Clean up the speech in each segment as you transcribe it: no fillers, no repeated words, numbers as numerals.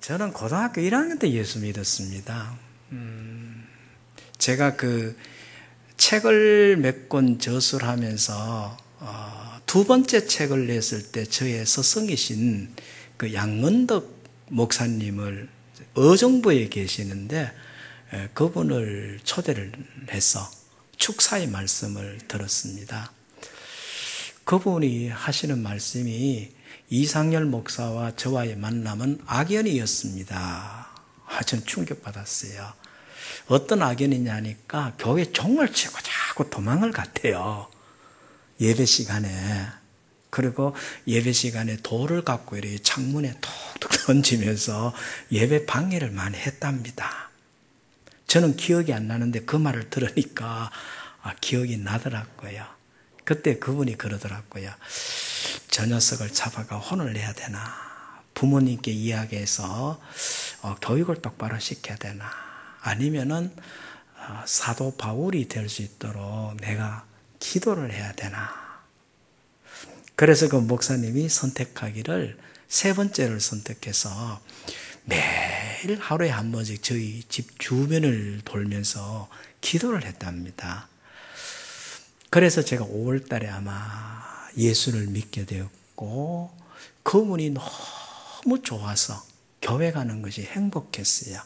저는 고등학교 1학년 때 예수 믿었습니다. 제가 그 책을 몇 권 저술하면서 두 번째 책을 냈을 때 저의 스승이신 그 양문덕 목사님을 의정부에 계시는데 그분을 초대를 해서 축사의 말씀을 들었습니다. 그분이 하시는 말씀이 이상열 목사와 저와의 만남은 악연이었습니다. 전 충격받았어요. 어떤 악연이냐니까 교회 종을 치고 자꾸 도망을 갔대요. 예배 시간에. 그리고 예배 시간에 돌을 갖고 이렇게 창문에 톡톡 던지면서 예배 방해를 많이 했답니다. 저는 기억이 안 나는데 그 말을 들으니까 기억이 나더라고요. 그때 그분이 그러더라고요. 저 녀석을 잡아가 혼을 내야 되나, 부모님께 이야기해서 교육을 똑바로 시켜야 되나, 아니면은 사도 바울이 될 수 있도록 내가 기도를 해야 되나. 그래서 그 목사님이 선택하기를 세 번째를 선택해서 매일 하루에 한 번씩 저희 집 주변을 돌면서 기도를 했답니다. 그래서 제가 5월 달에 아마 예수를 믿게 되었고, 그분이 너무 좋아서 교회 가는 것이 행복했어요.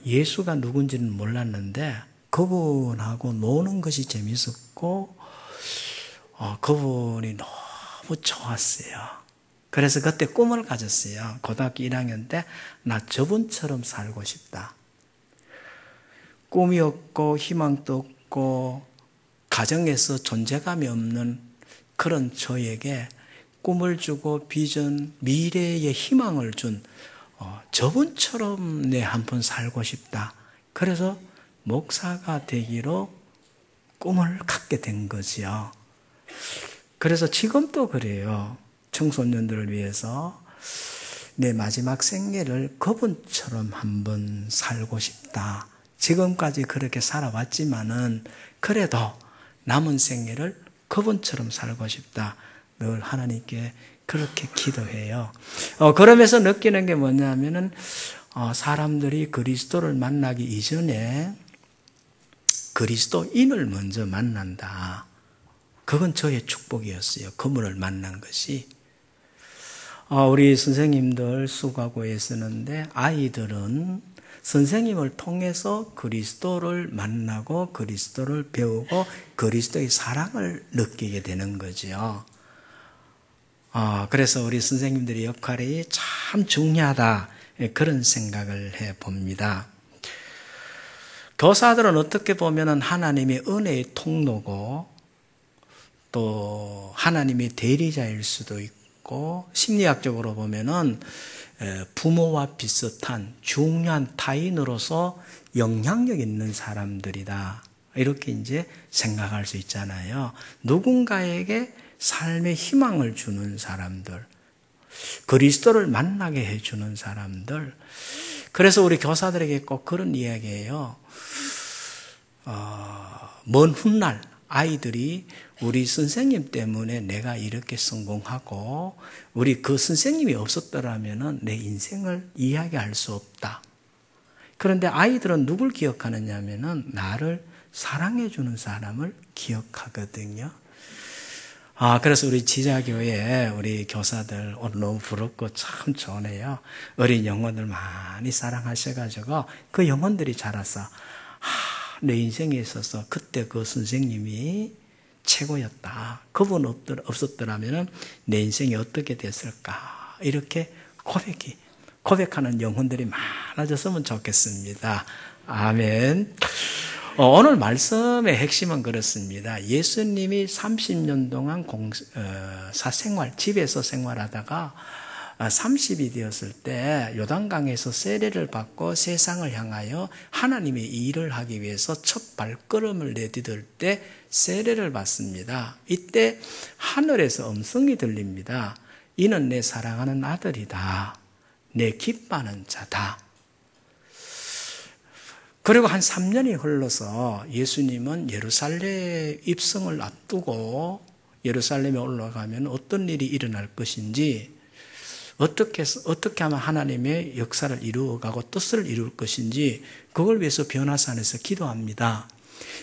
예수가 누군지는 몰랐는데 그분하고 노는 것이 재밌었고, 그분이 너무 좋았어요. 그래서 그때 꿈을 가졌어요. 고등학교 1학년 때 나 저분처럼 살고 싶다. 꿈이 없고 희망도 없고 가정에서 존재감이 없는 그런 저에게 꿈을 주고 비전, 미래의 희망을 준 저분처럼 내 한번 살고 싶다. 그래서 목사가 되기로 꿈을 갖게 된 거지요. 그래서 지금도 그래요. 청소년들을 위해서 내 마지막 생애를 그분처럼 한번 살고 싶다. 지금까지 그렇게 살아왔지만은 그래도 남은 생애를 그분처럼 살고 싶다. 늘 하나님께 그렇게 기도해요. 그러면서 느끼는 게 뭐냐면은 사람들이 그리스도를 만나기 이전에 그리스도인을 먼저 만난다. 그건 저의 축복이었어요. 그분을 만난 것이. 우리 선생님들 수고하고 쓰는데 아이들은 선생님을 통해서 그리스도를 만나고 그리스도를 배우고 그리스도의 사랑을 느끼게 되는 거죠. 그래서 우리 선생님들의 역할이 참 중요하다. 그런 생각을 해봅니다. 교사들은 어떻게 보면 하나님의 은혜의 통로고 또 하나님의 대리자일 수도 있고 심리학적으로 보면은 부모와 비슷한 중요한 타인으로서 영향력 있는 사람들이다. 이렇게 이제 생각할 수 있잖아요. 누군가에게 삶의 희망을 주는 사람들, 그리스도를 만나게 해주는 사람들. 그래서 우리 교사들에게 꼭 그런 이야기예요. 먼 훗날 아이들이 우리 선생님 때문에 내가 이렇게 성공하고 우리 그 선생님이 없었더라면 내 인생을 이야기할 수 없다. 그런데 아이들은 누굴 기억하느냐 하면은 나를 사랑해 주는 사람을 기억하거든요. 그래서 우리 지자교회 우리 교사들 오늘 너무 부럽고 참 좋네요. 어린 영혼들 많이 사랑하셔가지고 그 영혼들이 자라서 내 인생에 있어서 그때 그 선생님이 최고였다. 그분 없었더라면 내 인생이 어떻게 됐을까. 이렇게 고백하는 영혼들이 많아졌으면 좋겠습니다. 아멘. 오늘 말씀의 핵심은 그렇습니다. 예수님이 30년 동안 사생활, 집에서 생활하다가 30이 되었을 때 요단강에서 세례를 받고 세상을 향하여 하나님의 일을 하기 위해서 첫 발걸음을 내디딜 때 세례를 받습니다. 이때 하늘에서 음성이 들립니다. 이는 내 사랑하는 아들이다. 내 기뻐하는 자다. 그리고 한 3년이 흘러서 예수님은 예루살렘 입성을 앞두고 예루살렘에 올라가면 어떤 일이 일어날 것인지 어떻게 하면 하나님의 역사를 이루어가고 뜻을 이룰 것인지 그걸 위해서 변화산에서 기도합니다.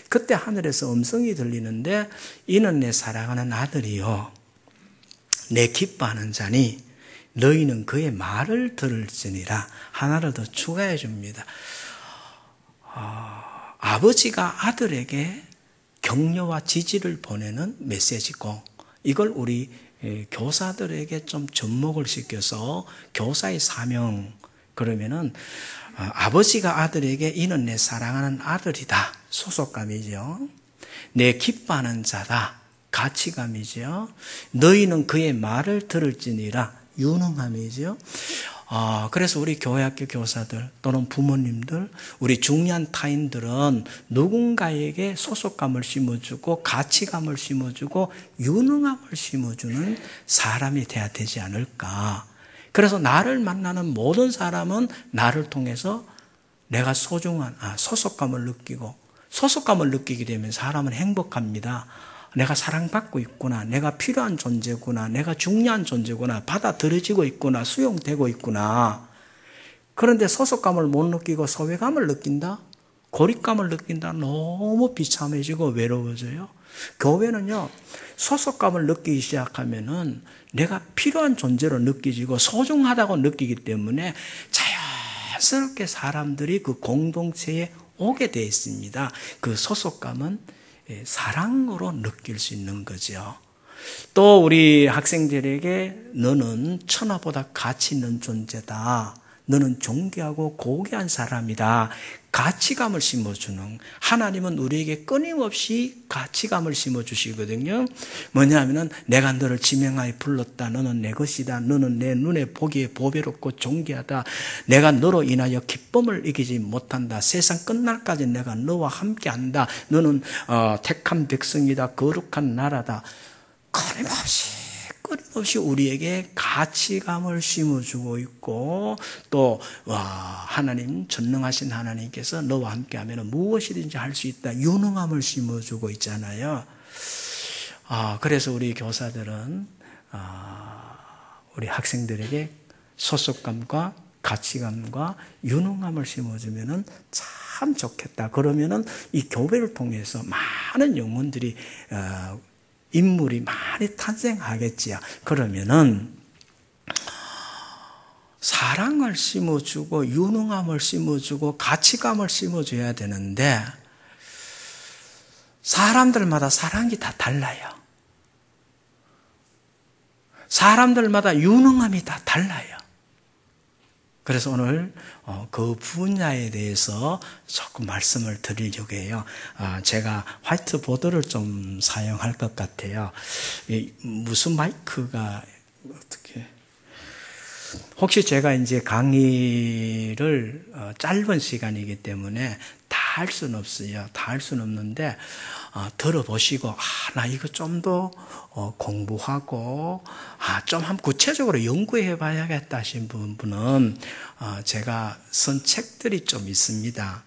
그때 하늘에서 음성이 들리는데 이는 내 사랑하는 아들이요 내 기뻐하는 자니 너희는 그의 말을 들을지니라. 하나를 더 추가해 줍니다. 아버지가 아들에게 격려와 지지를 보내는 메시지고 이걸 우리 교사들에게 좀 접목을 시켜서 교사의 사명 그러면은 아버지가 아들에게 이는 내 사랑하는 아들이다. 소속감이죠. 내 기뻐하는 자다. 가치감이죠. 너희는 그의 말을 들을지니라. 유능함이죠. 그래서 우리 교회학교 교사들 또는 부모님들, 우리 중요한 타인들은 누군가에게 소속감을 심어주고 가치감을 심어주고 유능함을 심어주는 사람이 돼야 되지 않을까. 그래서 나를 만나는 모든 사람은 나를 통해서 내가 소중한 소속감을 느끼고 소속감을 느끼게 되면 사람은 행복합니다. 내가 사랑받고 있구나. 내가 필요한 존재구나. 내가 중요한 존재구나. 받아들여지고 있구나. 수용되고 있구나. 그런데 소속감을 못 느끼고 소외감을 느낀다? 고립감을 느낀다? 너무 비참해지고 외로워져요. 교회는요, 소속감을 느끼기 시작하면은 내가 필요한 존재로 느껴지고 소중하다고 느끼기 때문에 자연스럽게 사람들이 그 공동체에 오게 되어 있습니다. 그 소속감은 사랑으로 느낄 수 있는 거죠. 또 우리 학생들에게 너는 천하보다 가치 있는 존재다. 너는 존귀하고 고귀한 사람이다. 가치감을 심어주는 하나님은 우리에게 끊임없이 가치감을 심어주시거든요. 뭐냐면은 내가 너를 지명하여 불렀다. 너는 내 것이다. 너는 내 눈에 보기에 보배롭고 존귀하다. 내가 너로 인하여 기쁨을 이기지 못한다. 세상 끝날까지 내가 너와 함께한다. 너는 택한 백성이다. 거룩한 나라다. 끊임없이 우리에게 가치감을 심어주고 있고 또 하나님 전능하신 하나님께서 너와 함께하면 무엇이든지 할 수 있다. 유능함을 심어주고 있잖아요. 그래서 우리 교사들은 우리 학생들에게 소속감과 가치감과 유능함을 심어주면 참 좋겠다. 그러면은 이 교회를 통해서 많은 영혼들이 인물이 많이 탄생하겠지요. 그러면은 사랑을 심어주고 유능함을 심어주고 가치감을 심어줘야 되는데 사람들마다 사랑이 다 달라요. 사람들마다 유능함이 다 달라요. 그래서 오늘 그 분야에 대해서 조금 말씀을 드리려고 해요. 제가 화이트보드를 좀 사용할 것 같아요. 무슨 마이크가 어떻게? 혹시 제가 이제 강의를 짧은 시간이기 때문에 다 할 수는 없어요. 다 할 수는 없는데 들어보시고 나 이거 좀 더 공부하고 좀 한번 구체적으로 연구해 봐야겠다 하신 분은 제가 쓴 책들이 좀 있습니다.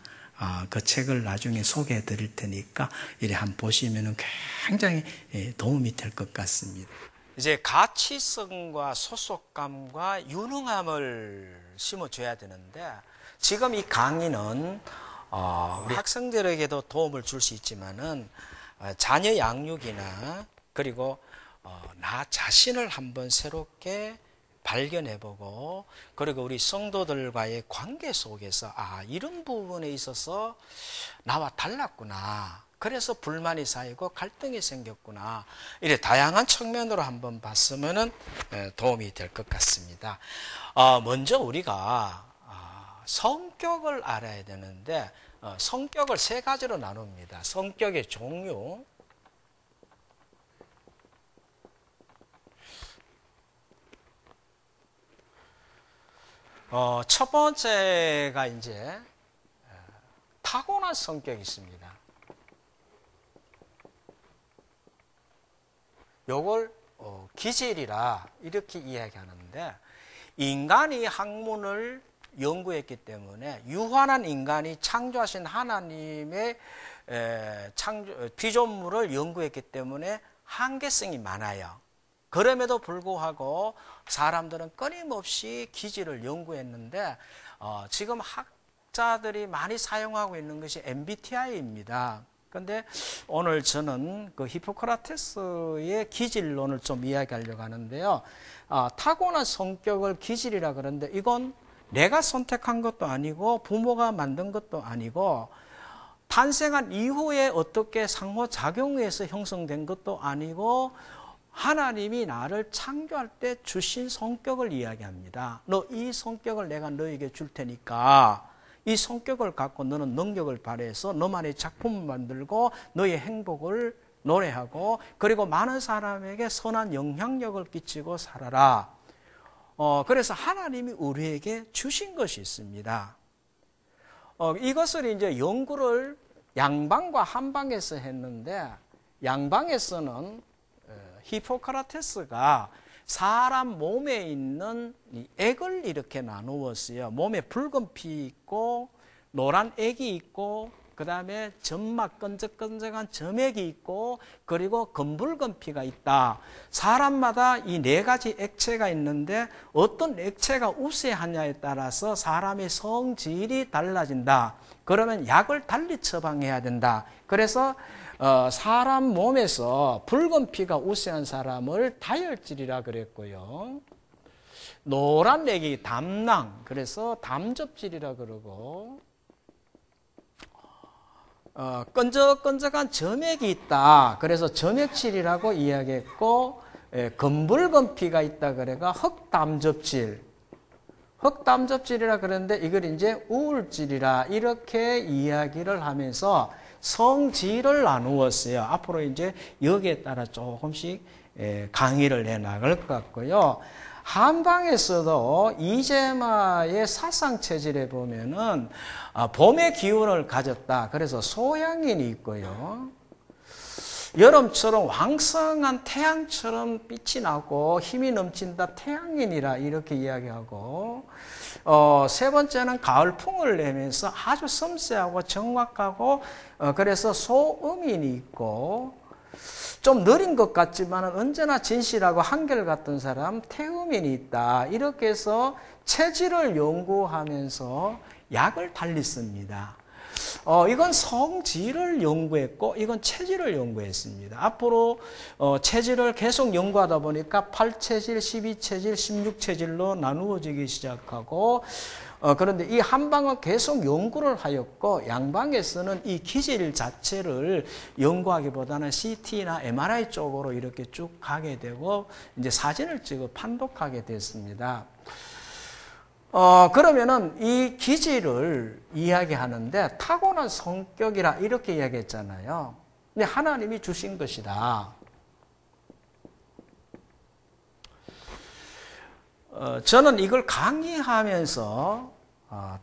그 책을 나중에 소개해 드릴 테니까 이래 한번 보시면 굉장히 도움이 될 것 같습니다. 이제 가치성과 소속감과 유능함을 심어줘야 되는데 지금 이 강의는 우리 학생들에게도 도움을 줄 수 있지만은 자녀 양육이나 그리고 나 자신을 한번 새롭게 발견해보고 그리고 우리 성도들과의 관계 속에서 이런 부분에 있어서 나와 달랐구나. 그래서 불만이 쌓이고 갈등이 생겼구나. 이래 다양한 측면으로 한번 봤으면 도움이 될 것 같습니다. 먼저 우리가 성격을 알아야 되는데 성격을 세 가지로 나눕니다. 성격의 종류, 첫 번째가 이제 타고난 성격이 있습니다. 요걸 기질이라 이렇게 이야기하는데 인간이 학문을 연구했기 때문에 유한한 인간이 창조하신 하나님의 피조물을 연구했기 때문에 한계성이 많아요. 그럼에도 불구하고 사람들은 끊임없이 기질을 연구했는데 지금 학자들이 많이 사용하고 있는 것이 MBTI입니다. 그런데 오늘 저는 그 히포크라테스의 기질론을 좀 이야기하려고 하는데요. 타고난 성격을 기질이라 그러는데 이건 내가 선택한 것도 아니고 부모가 만든 것도 아니고 탄생한 이후에 어떻게 상호작용해서 형성된 것도 아니고 하나님이 나를 창조할 때 주신 성격을 이야기합니다. 너 이 성격을 내가 너에게 줄 테니까 이 성격을 갖고 너는 능력을 발휘해서 너만의 작품을 만들고 너의 행복을 노래하고 그리고 많은 사람에게 선한 영향력을 끼치고 살아라. 그래서 하나님이 우리에게 주신 것이 있습니다. 이것을 이제 연구를 양방과 한방에서 했는데 양방에서는 히포크라테스가 사람 몸에 있는 액을 이렇게 나누었어요. 몸에 붉은 피 있고 노란 액이 있고 그 다음에 점막 끈적끈적한 점액이 있고 그리고 검붉은 피가 있다. 사람마다 이 네 가지 액체가 있는데 어떤 액체가 우세하냐에 따라서 사람의 성질이 달라진다. 그러면 약을 달리 처방해야 된다. 그래서 사람 몸에서 붉은 피가 우세한 사람을 다혈질이라 그랬고요. 노란 액이 담낭, 그래서 담접질이라 그러고 끈적끈적한 점액이 있다. 그래서 점액질이라고 이야기했고 검붉은 피가 있다 그래가 흑담접질. 흑담접질이라 그러는데 이걸 이제 우울질이라 이렇게 이야기를 하면서 성질을 나누었어요. 앞으로 이제 여기에 따라 조금씩 강의를 해 나갈 것 같고요. 한방에서도 이재마의 사상체질에 보면은 봄의 기운을 가졌다. 그래서 소양인이 있고요. 여름처럼 왕성한 태양처럼 빛이 나고 힘이 넘친다. 태양인이라 이렇게 이야기하고 세 번째는 가을풍을 내면서 아주 섬세하고 정확하고 그래서 소음인이 있고 좀 느린 것 같지만 언제나 진실하고 한결같은 사람 태음인이 있다. 이렇게 해서 체질을 연구하면서 약을 달리 씁니다. 이건 성질을 연구했고 이건 체질을 연구했습니다. 앞으로 체질을 계속 연구하다 보니까 8체질, 12체질, 16체질로 나누어지기 시작하고 그런데 이 한방은 계속 연구를 하였고 양방에서는 이 기질 자체를 연구하기보다는 CT나 MRI 쪽으로 이렇게 쭉 가게 되고 이제 사진을 찍어 판독하게 됐습니다. 그러면은 이 기질을 이야기하는데 타고난 성격이라 이렇게 이야기했잖아요. 근데 하나님이 주신 것이다. 저는 이걸 강의하면서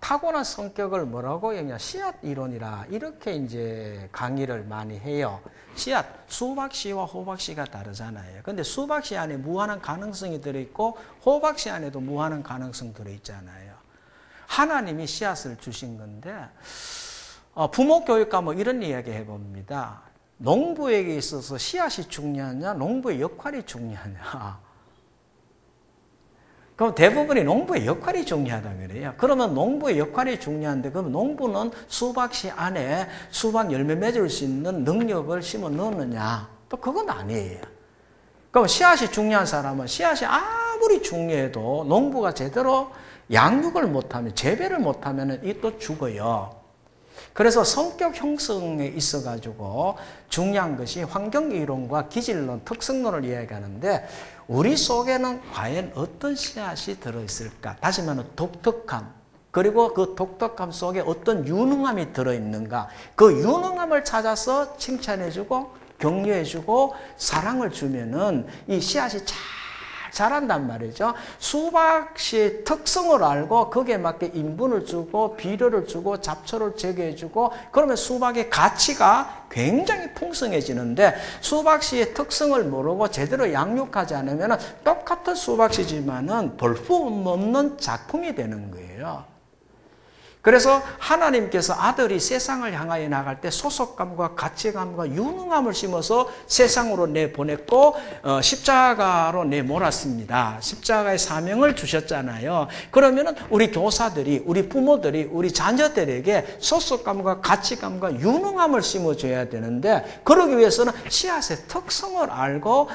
타고난 성격을 뭐라고 얘기하냐, 씨앗 이론이라 이렇게 이제 강의를 많이 해요. 씨앗, 수박씨와 호박씨가 다르잖아요. 근데 수박씨 안에 무한한 가능성이 들어있고 호박씨 안에도 무한한 가능성 들어있잖아요. 하나님이 씨앗을 주신 건데 부모 교육과 뭐 이런 이야기 해봅니다. 농부에게 있어서 씨앗이 중요하냐, 농부의 역할이 중요하냐. 그럼 대부분이 농부의 역할이 중요하다고 그래요. 그러면 농부의 역할이 중요한데 그럼 농부는 수박씨 안에 수박 열매 맺을 수 있는 능력을 심어 넣느냐? 또 그건 아니에요. 그럼 씨앗이 중요한 사람은 씨앗이 아무리 중요해도 농부가 제대로 양육을 못하면 재배를 못하면 이 또 죽어요. 그래서 성격 형성에 있어가지고 중요한 것이 환경이론과 기질론, 특성론을 이야기하는데 우리 속에는 과연 어떤 씨앗이 들어있을까? 다시 말하면 독특함, 그리고 그 독특함 속에 어떤 유능함이 들어있는가? 그 유능함을 찾아서 칭찬해주고 격려해주고 사랑을 주면은 이 씨앗이 잘 자란단 말이죠. 수박씨의 특성을 알고 거기에 맞게 인분을 주고 비료를 주고 잡초를 제거해주고 그러면 수박의 가치가 굉장히 풍성해지는데 수박씨의 특성을 모르고 제대로 양육하지 않으면 똑같은 수박씨지만은 볼품없는 작품이 되는 거예요. 그래서 하나님께서 아들이 세상을 향하여 나갈 때 소속감과 가치감과 유능함을 심어서 세상으로 내보냈고 십자가로 내몰았습니다. 십자가의 사명을 주셨잖아요. 그러면은 우리 교사들이, 우리 부모들이, 우리 자녀들에게 소속감과 가치감과 유능함을 심어줘야 되는데, 그러기 위해서는 씨앗의 특성을 알고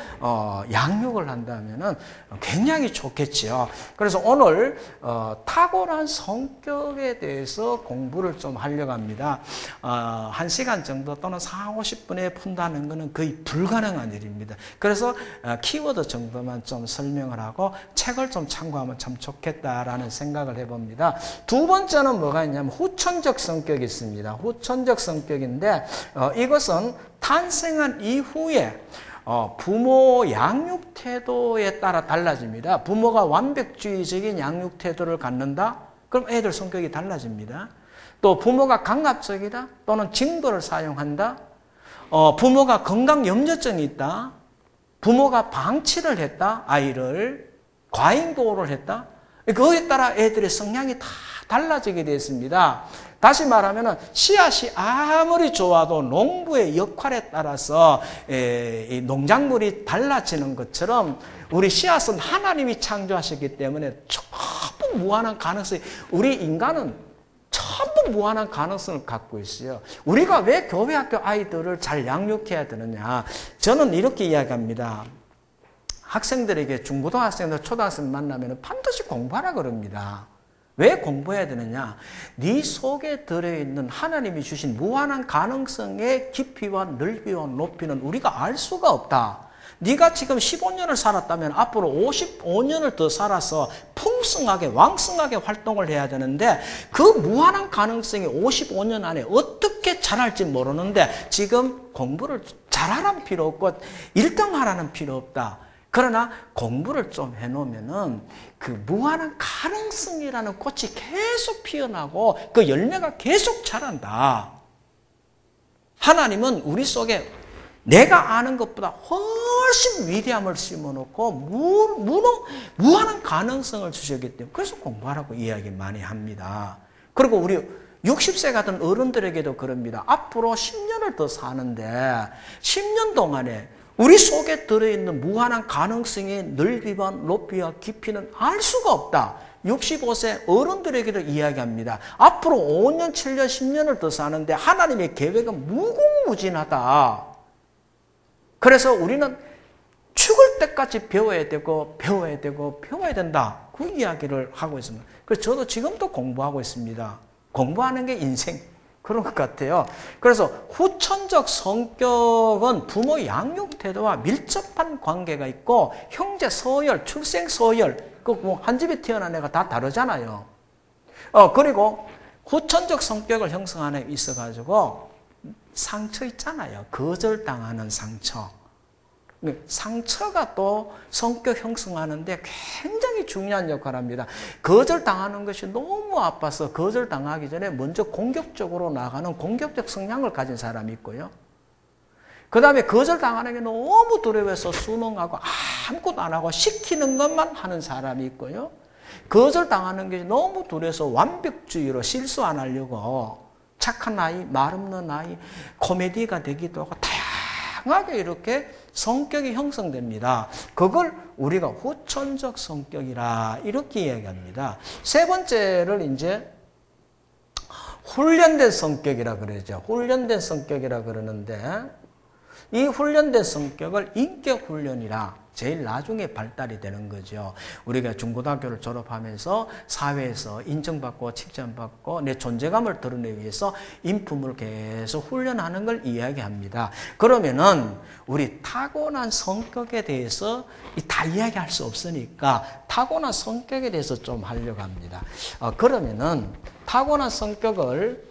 양육을 한다면은 굉장히 좋겠지요. 그래서 오늘 탁월한 성격에 대해서 공부를 좀 하려고 합니다. 1시간 정도 또는 40-50분에 푼다는 것은 거의 불가능한 일입니다. 그래서 키워드 정도만 좀 설명을 하고 책을 좀 참고하면 참 좋겠다라는 생각을 해봅니다. 두 번째는 뭐가 있냐면 후천적 성격이 있습니다. 후천적 성격인데 이것은 탄생한 이후에 부모 양육 태도에 따라 달라집니다. 부모가 완벽주의적인 양육 태도를 갖는다? 그럼 애들 성격이 달라집니다. 또 부모가 강압적이다? 또는 징벌을 사용한다? 부모가 건강염려증이 있다? 부모가 방치를 했다? 아이를 과잉보호를 했다? 그거에 따라 애들의 성향이 다 달라지게 되어 있습니다. 다시 말하면 씨앗이 아무리 좋아도 농부의 역할에 따라서 이 농작물이 달라지는 것처럼 우리 씨앗은 하나님이 창조하셨기 때문에 전부 무한한 가능성이, 우리 인간은 전부 무한한 가능성을 갖고 있어요. 우리가 왜 교회 학교 아이들을 잘 양육해야 되느냐, 저는 이렇게 이야기합니다. 학생들에게, 중고등학생들, 초등학생 만나면 반드시 공부하라 그럽니다. 왜 공부해야 되느냐? 네 속에 들어있는 하나님이 주신 무한한 가능성의 깊이와 넓이와 높이는 우리가 알 수가 없다. 네가 지금 15년을 살았다면 앞으로 55년을 더 살아서 풍성하게 왕성하게 활동을 해야 되는데, 그 무한한 가능성이 55년 안에 어떻게 자랄지 모르는데 지금 공부를 잘하라는 필요 없고 1등 하라는 필요 없다. 그러나 공부를 좀 해놓으면은 그 무한한 가능성이라는 꽃이 계속 피어나고 그 열매가 계속 자란다. 하나님은 우리 속에 내가 아는 것보다 훨씬 위대함을 심어놓고 무한한 가능성을 주셨기 때문에 그래서 공부하라고 이야기 많이 합니다. 그리고 우리 60세가 된 어른들에게도 그럽니다. 앞으로 10년을 더 사는데 10년 동안에 우리 속에 들어있는 무한한 가능성의 넓이와 높이와 깊이는 알 수가 없다. 65세 어른들에게도 이야기합니다. 앞으로 5년, 7년, 10년을 더 사는데 하나님의 계획은 무궁무진하다. 그래서 우리는 죽을 때까지 배워야 되고 배워야 되고 배워야 된다. 그 이야기를 하고 있습니다. 그래서 저도 지금도 공부하고 있습니다. 공부하는 게 인생. 그런 것 같아요. 그래서 후천적 성격은 부모 양육 태도와 밀접한 관계가 있고, 형제 서열, 출생 서열, 한 집에 태어난 애가 다 다르잖아요. 그리고 후천적 성격을 형성하는 데 있어가지고 상처 있잖아요. 거절당하는 상처. 상처가 또 성격 형성하는데 굉장히 중요한 역할을 합니다. 거절당하는 것이 너무 아파서 거절당하기 전에 먼저 공격적으로 나가는 공격적 성향을 가진 사람이 있고요. 그 다음에 거절당하는 게 너무 두려워서 순응하고 아무것도 안 하고 시키는 것만 하는 사람이 있고요. 거절당하는 게 너무 두려워서 완벽주의로 실수 안 하려고 착한 아이, 말 없는 아이, 코미디가 되기도 하고 다양하게 이렇게 성격이 형성됩니다. 그걸 우리가 후천적 성격이라 이렇게 이야기합니다. 세 번째를 이제 훈련된 성격이라 그러죠. 훈련된 성격이라 그러는데, 이 훈련된 성격을 인격 훈련이라 제일 나중에 발달이 되는 거죠. 우리가 중고등학교를 졸업하면서 사회에서 인정받고 칭찬받고 내 존재감을 드러내기 위해서 인품을 계속 훈련하는 걸 이야기합니다. 그러면은 우리 타고난 성격에 대해서 다 이야기할 수 없으니까 타고난 성격에 대해서 좀 하려고 합니다. 그러면은 타고난 성격을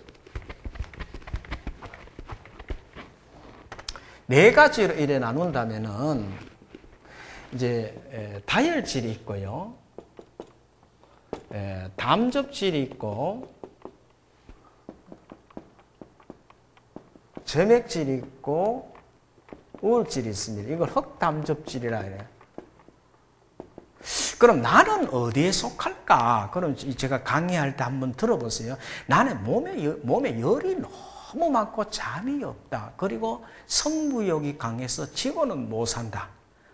네 가지로 이래 나눈다면은 이제 다혈질이 있고요, 담접질이 있고, 점액질이 있고, 우울질이 있습니다. 이걸 흑담접질이라 해요. 그럼 나는 어디에 속할까? 그럼 제가 강의할 때 한번 들어보세요. 나는 몸에 열이 너무 많고 잠이 없다. 그리고 성부욕이 강해서 지고는 못 산다.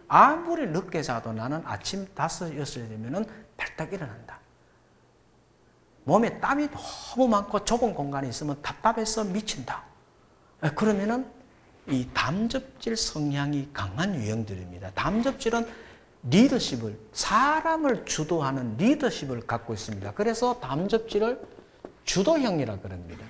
아무리 늦게 자도 나는 아침 5, 6시 되면은 발딱 일어난다. 몸에 땀이 너무 많고 좁은 공간에 있으면 답답해서 미친다. 그러면은 이 담즙질 성향이 강한 유형들입니다. 담즙질은 리더십을, 사람을 주도하는 리더십을 갖고 있습니다. 그래서 담즙질을 주도형이라 그럽니다.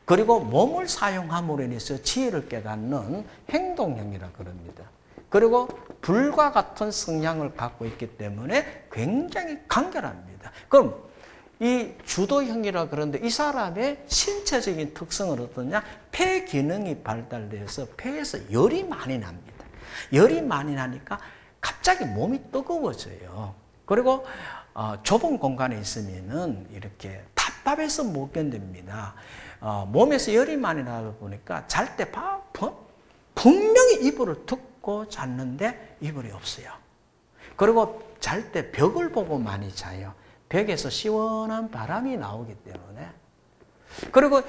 그리고 몸을 사용함으로 인해서 지혜를 깨닫는 행동형이라 그럽니다. 그리고 불과 같은 성향을 갖고 있기 때문에 굉장히 간결합니다. 그럼 이 주도형이라 그러는데 이 사람의 신체적인 특성은 어떠냐? 폐 기능이 발달돼서 폐에서 열이 많이 납니다. 열이 많이 나니까 갑자기 몸이 뜨거워져요. 그리고 좁은 공간에 있으면은 이렇게 답답해서 못 견딥니다. 몸에서 열이 많이 나다 보니까 잘 때 분명히 이불을 덮고 잤는데 이불이 없어요. 그리고 잘 때 벽을 보고 많이 자요. 벽에서 시원한 바람이 나오기 때문에. 그리고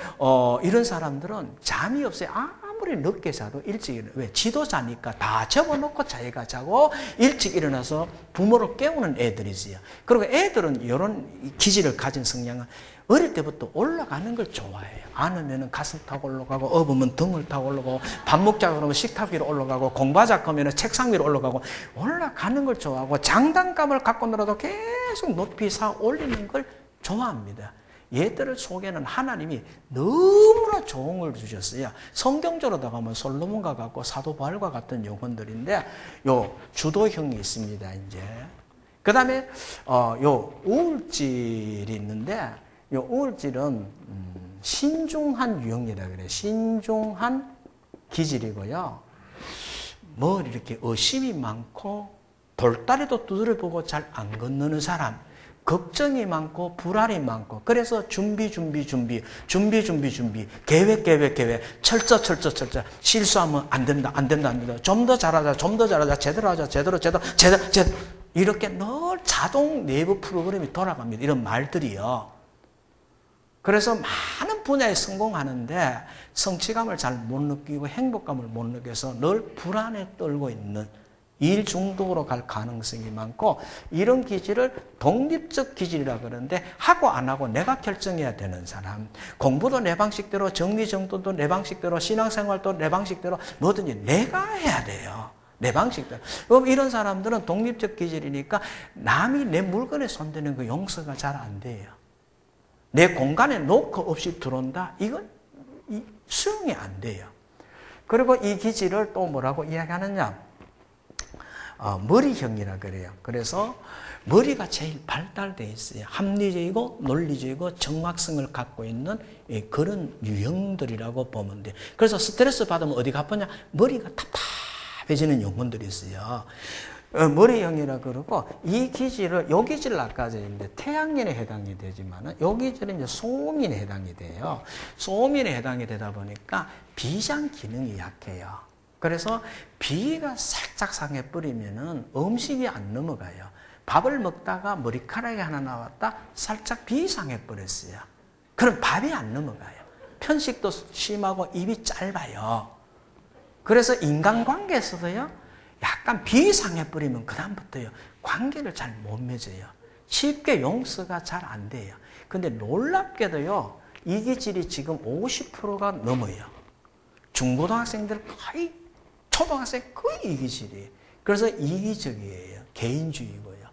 이런 사람들은 잠이 없어요. 아무리 늦게 자도 일찍 일어나. 왜? 지도 자니까 다 접어놓고 자기가 자고 일찍 일어나서 부모를 깨우는 애들이지요. 그리고 애들은 이런 기질을 가진 성향은 어릴 때부터 올라가는 걸 좋아해요. 안으면 가슴 타고 올라가고, 업으면 등을 타고 올라가고, 밥 먹자 그러면 식탁 위로 올라가고, 공부하자 그러면 책상 위로 올라가고, 올라가는 걸 좋아하고, 장단감을 갖고 놀아도 계속 높이 쌓아 올리는 걸 좋아합니다. 얘들 속에는 하나님이 너무나 좋은 걸 주셨어요. 성경적으로 나가면 솔로몬과 같고 사도 바울과 같은 영혼들인데, 요 주도형이 있습니다, 이제. 그 다음에, 요 우울질이 있는데, 요 우울질은, 신중한 유형이라 그래요. 신중한 기질이고요. 뭐 이렇게 의심이 많고, 돌다리도 두드려보고 잘 안 건너는 사람, 걱정이 많고 불안이 많고, 그래서 준비 계획 철저 실수하면 안 된다 좀 더 잘하자 제대로 하자 제대로 이렇게 늘 자동 내부 프로그램이 돌아갑니다. 이런 말들이요. 그래서 많은 분야에 성공하는데 성취감을 잘 못 느끼고 행복감을 못 느껴서 늘 불안에 떨고 있는, 일 중독으로 갈 가능성이 많고, 이런 기질을 독립적 기질이라 그러는데, 하고 안 하고 내가 결정해야 되는 사람, 공부도 내 방식대로, 정리정돈도 내 방식대로, 신앙생활도 내 방식대로, 뭐든지 내가 해야 돼요. 내 방식대로. 그럼 이런 사람들은 독립적 기질이니까 남이 내 물건에 손대는 그 용서가 잘 안 돼요. 내 공간에 놓고 없이 들어온다? 이건 수용이 안 돼요. 그리고 이 기질을 또 뭐라고 이야기하느냐? 머리형이라 그래요. 그래서 머리가 제일 발달되어 있어요. 합리적이고 논리적이고 정확성을 갖고 있는 그런 유형들이라고 보면 돼요. 그래서 스트레스 받으면 어디가 아프냐? 머리가 답답해지는 영혼들이 있어요. 머리형이라 그러고, 이 기질을, 요 기질을 아까 이제 태양인에 해당이 되지만은, 요 기질은 이제 소음인에 해당이 돼요. 소음인에 해당이 되다 보니까 비장 기능이 약해요. 그래서 비위가 살짝 상해버리면은 음식이 안 넘어가요. 밥을 먹다가 머리카락이 하나 나왔다? 살짝 비위 상해버렸어요. 그럼 밥이 안 넘어가요. 편식도 심하고 입이 짧아요. 그래서 인간관계에서도요, 약간 비위 상해버리면 그다음부터요, 관계를 잘 못 맺어요. 쉽게 용서가 잘 안 돼요. 근데 놀랍게도요, 이 기질이 지금 50%가 넘어요. 중고등학생들 거의, 초등학생 거의 이 기질이에요. 그래서 이기적이에요. 개인주의고요.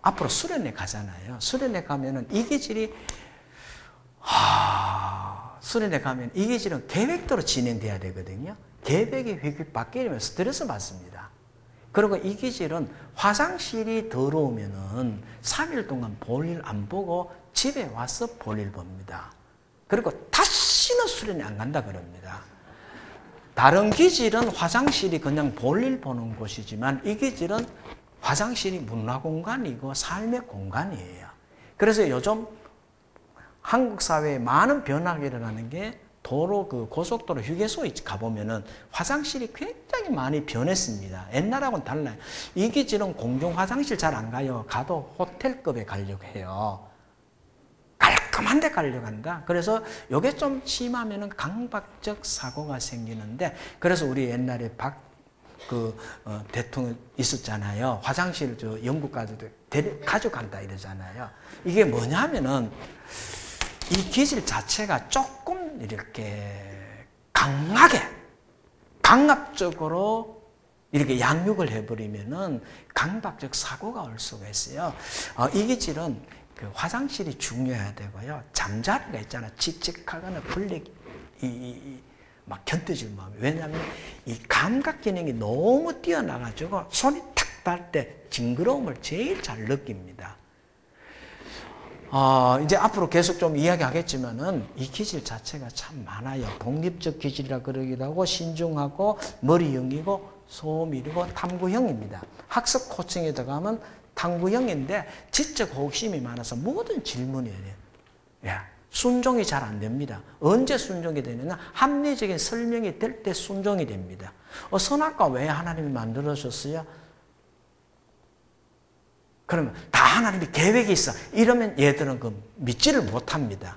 앞으로 수련회 가잖아요. 수련회 가면은 이 기질이, 수련회 가면 이 기질은 계획대로 진행돼야 되거든요. 계획이 바뀌면 스트레스 받습니다. 그리고 이 기질은 화장실이 더러우면은 3일 동안 볼일 안 보고 집에 와서 볼일 봅니다. 그리고 다시는 수련회 안 간다 그럽니다. 다른 기질은 화장실이 그냥 볼일 보는 곳이지만, 이 기질은 화장실이 문화공간이고 삶의 공간이에요. 그래서 요즘 한국 사회에 많은 변화가 일어나는 게 도로 그 고속도로 휴게소에 가보면은 화장실이 굉장히 많이 변했습니다. 옛날하고는 달라요. 이 기질은 공중 화장실 잘 안 가요. 가도 호텔급에 가려고 해요. 깔끔한 데 가려고 한다. 그래서 이게 좀 심하면은 강박적 사고가 생기는데, 그래서 우리 옛날에 대통령 있었잖아요. 화장실 영국 가도 가져간다 이러잖아요. 이게 뭐냐면은 이 기질 자체가 조금 이렇게 강압적으로 이렇게 양육을 해버리면은 강박적 사고가 올 수가 있어요. 이 기질은 그 화장실이 중요해야 되고요. 잠자리가 있잖아. 칙칙하거나 막 견디질 마음이. 왜냐하면 이 감각 기능이 너무 뛰어나가지고 손이 탁 닿을 때 징그러움을 제일 잘 느낍니다. 이제 앞으로 계속 좀 이야기하겠지만은 이 기질 자체가 참 많아요. 독립적 기질이라 그러기도 하고, 신중하고, 머리형이고, 소밀이고, 탐구형입니다. 학습 코칭에 들어가면 탐구형인데 지적 호기심이 많아서 모든 질문이 순종이 잘 안 됩니다. 언제 순종이 되느냐? 합리적인 설명이 될 때 순종이 됩니다. 선악과 왜 하나님이 만들어줬어요? 그러면 다 하나님이 계획이 있어. 이러면 얘들은 믿지를 못합니다.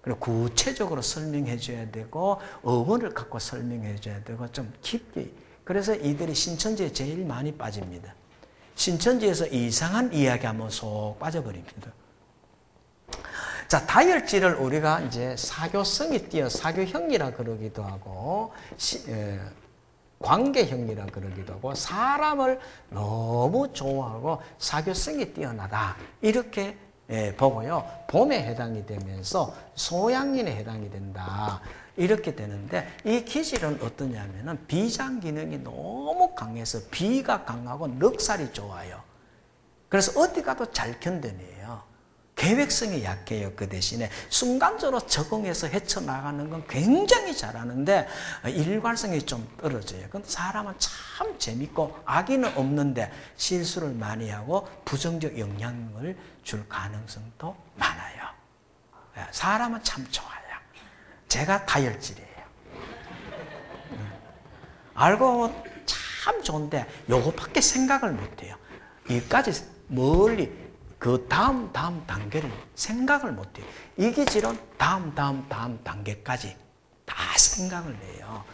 그리고 구체적으로 설명해 줘야 되고, 어원을 갖고 설명해 줘야 되고, 좀 깊게. 그래서 이들이 신천지에 제일 많이 빠집니다. 신천지에서 이상한 이야기하면 속 빠져버립니다. 자, 다혈질을 우리가 이제 사교성이 뛰어 사교형이라 그러기도 하고, 관계형이라 그러기도 하고, 사람을 너무 좋아하고 사교성이 뛰어나다 이렇게 보고요. 봄에 해당이 되면서 소양인에 해당이 된다 이렇게 되는데, 이 기질은 어떠냐면은 비장 기능이 너무 강해서 비가 강하고 넉살이 좋아요. 그래서 어디 가도 잘 견뎌내요. 계획성이 약해요. 그 대신에 순간적으로 적응해서 헤쳐나가는 건 굉장히 잘하는데 일관성이 좀 떨어져요. 근데 사람은 참 재밌고 악의는 없는데 실수를 많이 하고 부정적 영향을 줄 가능성도 많아요. 사람은 참 좋아요. 제가 다혈질이에요. 알고 참 좋은데 요거밖에 생각을 못해요. 여기까지 멀리 그 다음 단계를 생각을 못해요. 이 기질은 다음 단계까지 다 생각을 해요.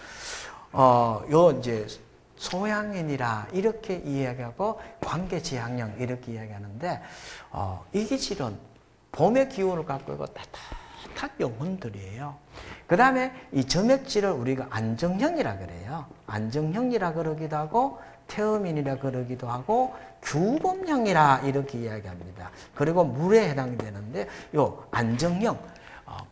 요 이제 소양인이라 이렇게 이야기하고 관계지향형 이렇게 이야기하는데, 이 기질은 봄의 기운을 갖고 있고 따뜻한 영혼들이에요. 그 다음에 이 점액질을 우리가 안정형이라 그래요. 안정형이라 그러기도 하고, 태음인이라 그러기도 하고, 규범형이라 이렇게 이야기합니다. 그리고 물에 해당이 되는데, 요 안정형,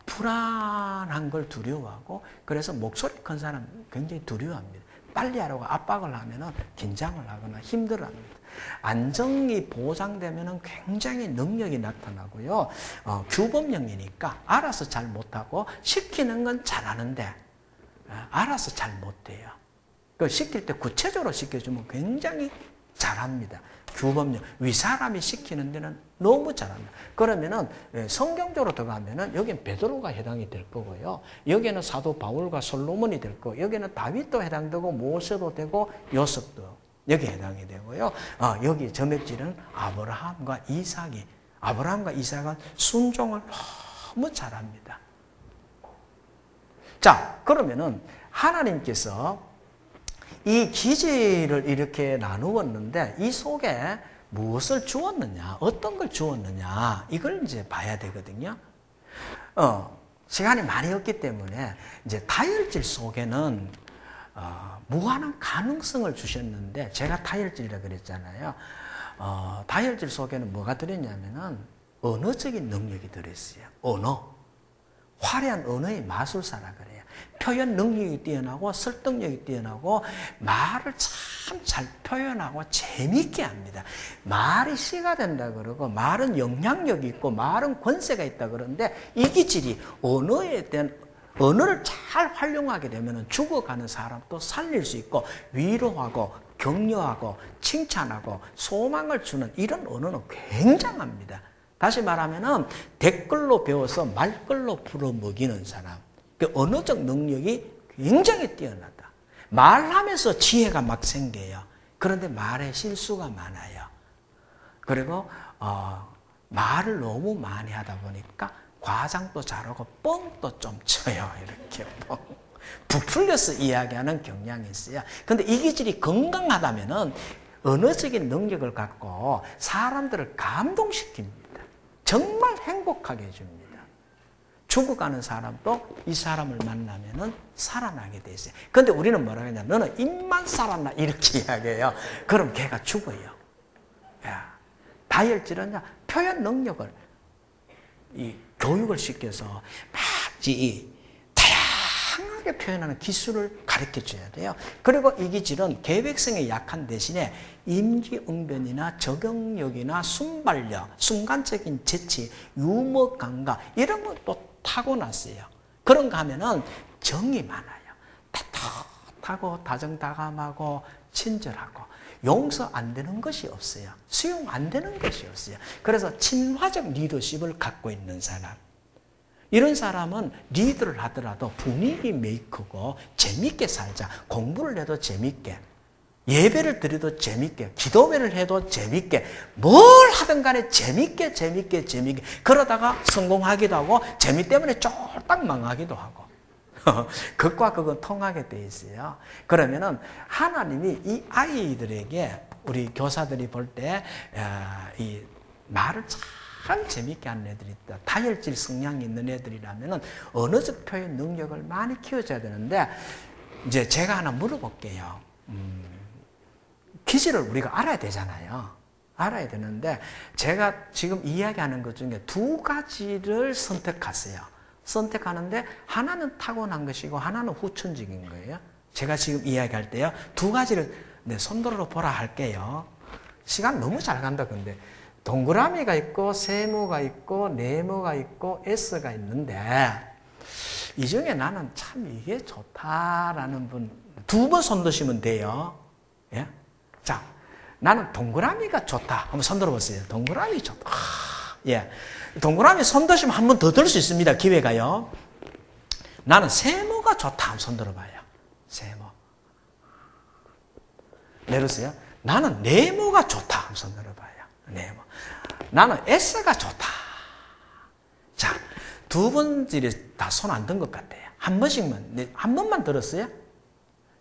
불안한 걸 두려워하고, 그래서 목소리 큰 사람 굉장히 두려워합니다. 빨리 하라고 압박을 하면은 긴장을 하거나 힘들어합니다. 안정이 보장되면은 굉장히 능력이 나타나고요. 규범형이니까 알아서 잘 못하고, 시키는 건 잘하는데 알아서 잘 못해요. 그 시킬 때 구체적으로 시켜주면 굉장히 잘합니다. 규범형. 윗사람이 시키는 데는 너무 잘합니다. 그러면은 성경적으로 들어가면은 여기는 베드로가 해당이 될 거고요. 여기는 사도 바울과 솔로몬이 될 거고, 여기는 다윗도 해당되고 모세도 되고 요셉도 여기 해당이 되고요. 여기 점액질은 아브라함과 이삭이, 아브라함과 이삭은 순종을 너무 잘합니다. 자, 그러면은 하나님께서 이 기질을 이렇게 나누었는데 이 속에 무엇을 주었느냐, 어떤 걸 주었느냐, 이걸 이제 봐야 되거든요. 시간이 많이 없기 때문에 이제 다혈질 속에는 무한한 가능성을 주셨는데, 제가 다혈질이라 그랬잖아요. 다혈질 속에는 뭐가 들었냐면은 언어적인 능력이 들어있어요. 언어. 화려한 언어의 마술사라 그래요. 표현 능력이 뛰어나고 설득력이 뛰어나고 말을 참 잘 표현하고 재미있게 합니다. 말이 씨가 된다 그러고, 말은 영향력이 있고 말은 권세가 있다 그러는데, 이 기질이 언어에 대한 언어를 잘 활용하게 되면 죽어가는 사람도 살릴 수 있고, 위로하고 격려하고 칭찬하고 소망을 주는 이런 언어는 굉장합니다. 다시 말하면은 댓글로 배워서 말글로 풀어 먹이는 사람. 그 언어적 능력이 굉장히 뛰어나다. 말하면서 지혜가 막 생겨요. 그런데 말에 실수가 많아요. 그리고 말을 너무 많이 하다 보니까 과장도 잘하고 뻥도 좀 쳐요. 이렇게 뻥. 부풀려서 이야기하는 경향이 있어요. 그런데 이 기질이 건강하다면은 언어적인 능력을 갖고 사람들을 감동시킵니다. 정말 행복하게 해줍니다. 죽어가는 사람도 이 사람을 만나면은 살아나게 돼 있어요. 그런데 우리는 뭐라고 하냐? 너는 입만 살았나? 이렇게 이야기해요. 그럼 걔가 죽어요. 다혈질은 표현 능력을 교육을 시켜서 막 다양하게 표현하는 기술을 가르쳐 줘야 돼요. 그리고 이 기질은 계획성에 약한 대신에 임기응변이나 적응력이나 순발력, 순간적인 재치, 유머 감각 이런 것도 타고났어요. 그런가 하면은 정이 많아요. 따뜻하고 다정다감하고 친절하고 용서 안 되는 것이 없어요. 수용 안 되는 것이 없어요. 그래서 친화적 리더십을 갖고 있는 사람. 이런 사람은 리더를 하더라도 분위기 메이커고 재밌게 살자. 공부를 해도 재밌게. 예배를 드려도 재밌게. 기도회를 해도 재밌게. 뭘 하든 간에 재밌게. 그러다가 성공하기도 하고 재미 때문에 쫄딱 망하기도 하고. 극과 극은 통하게 돼 있어요. 그러면은 하나님이 이 아이들에게 우리 교사들이 볼 때 이 말을 참 재밌게 하는 애들이 있다. 다혈질 성향이 있는 애들이라면은 언어적 표현 능력을 많이 키워줘야 되는데 이제 제가 하나 물어볼게요. 기질을 우리가 알아야 되잖아요. 알아야 되는데 제가 지금 이야기하는 것 중에 두 가지를 선택하세요. 선택하는데 하나는 타고난 것이고 하나는 후천적인 거예요. 제가 지금 이야기할 때요. 두 가지를 손들어 보라 할게요. 시간 너무 잘 간다 근데. 동그라미가 있고 세모가 있고 네모가 있고 S가 있는데 이 중에 나는 참 이게 좋다라는 분 두 번 손드시면 돼요. 예? 자, 나는 동그라미가 좋다. 한번 손들어 보세요. 동그라미 좋다. 예. 동그라미 손드시면 한 번 더 들 수 있습니다. 기회가요. 나는 세모가 좋다. 한번 손들어 봐요. 세모. 내렸어요. 나는 네모가 좋다. 한번 손들어 봐요. 네모. 나는 S가 좋다. 자, 두 분들이 다 손 안 든 것 같아요. 한 번씩만, 한 번만 들었어요?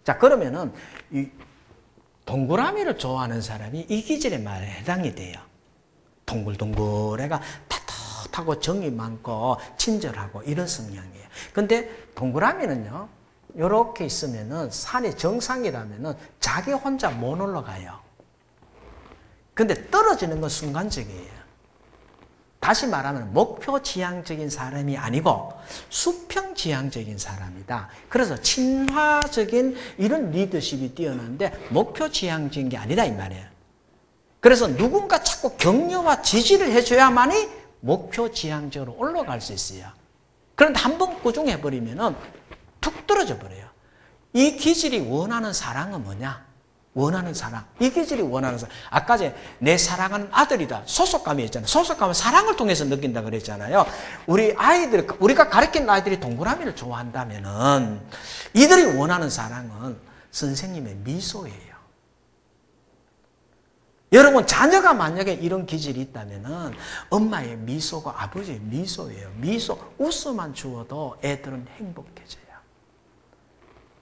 자, 그러면은 이 동그라미를 좋아하는 사람이 이 기질의 말에 해당이 돼요. 동글동글해가 따뜻하고 정이 많고 친절하고 이런 성향이에요. 근데 동그라미는요, 이렇게 있으면은 산이 정상이라면은 자기 혼자 못 올라가요. 근데 떨어지는 건 순간적이에요. 다시 말하면 목표 지향적인 사람이 아니고 수평 지향적인 사람이다. 그래서 친화적인 이런 리더십이 뛰어난데 목표 지향적인 게 아니다 이 말이에요. 그래서 누군가 자꾸 격려와 지지를 해줘야만이 목표 지향적으로 올라갈 수 있어요. 그런데 한번 꾸중해버리면은 툭 떨어져 버려요. 이 기질이 원하는 사랑은 뭐냐? 원하는 사랑. 이 기질이 원하는 사랑. 아까 전에 내 사랑하는 아들이다. 소속감이 있잖아요. 소속감은 사랑을 통해서 느낀다 그랬잖아요. 우리 아이들, 우리가 가르친 아이들이 동그라미를 좋아한다면은 이들이 원하는 사랑은 선생님의 미소예요. 여러분, 자녀가 만약에 이런 기질이 있다면은 엄마의 미소가 아버지의 미소예요. 미소, 웃음만 주어도 애들은 행복해져요.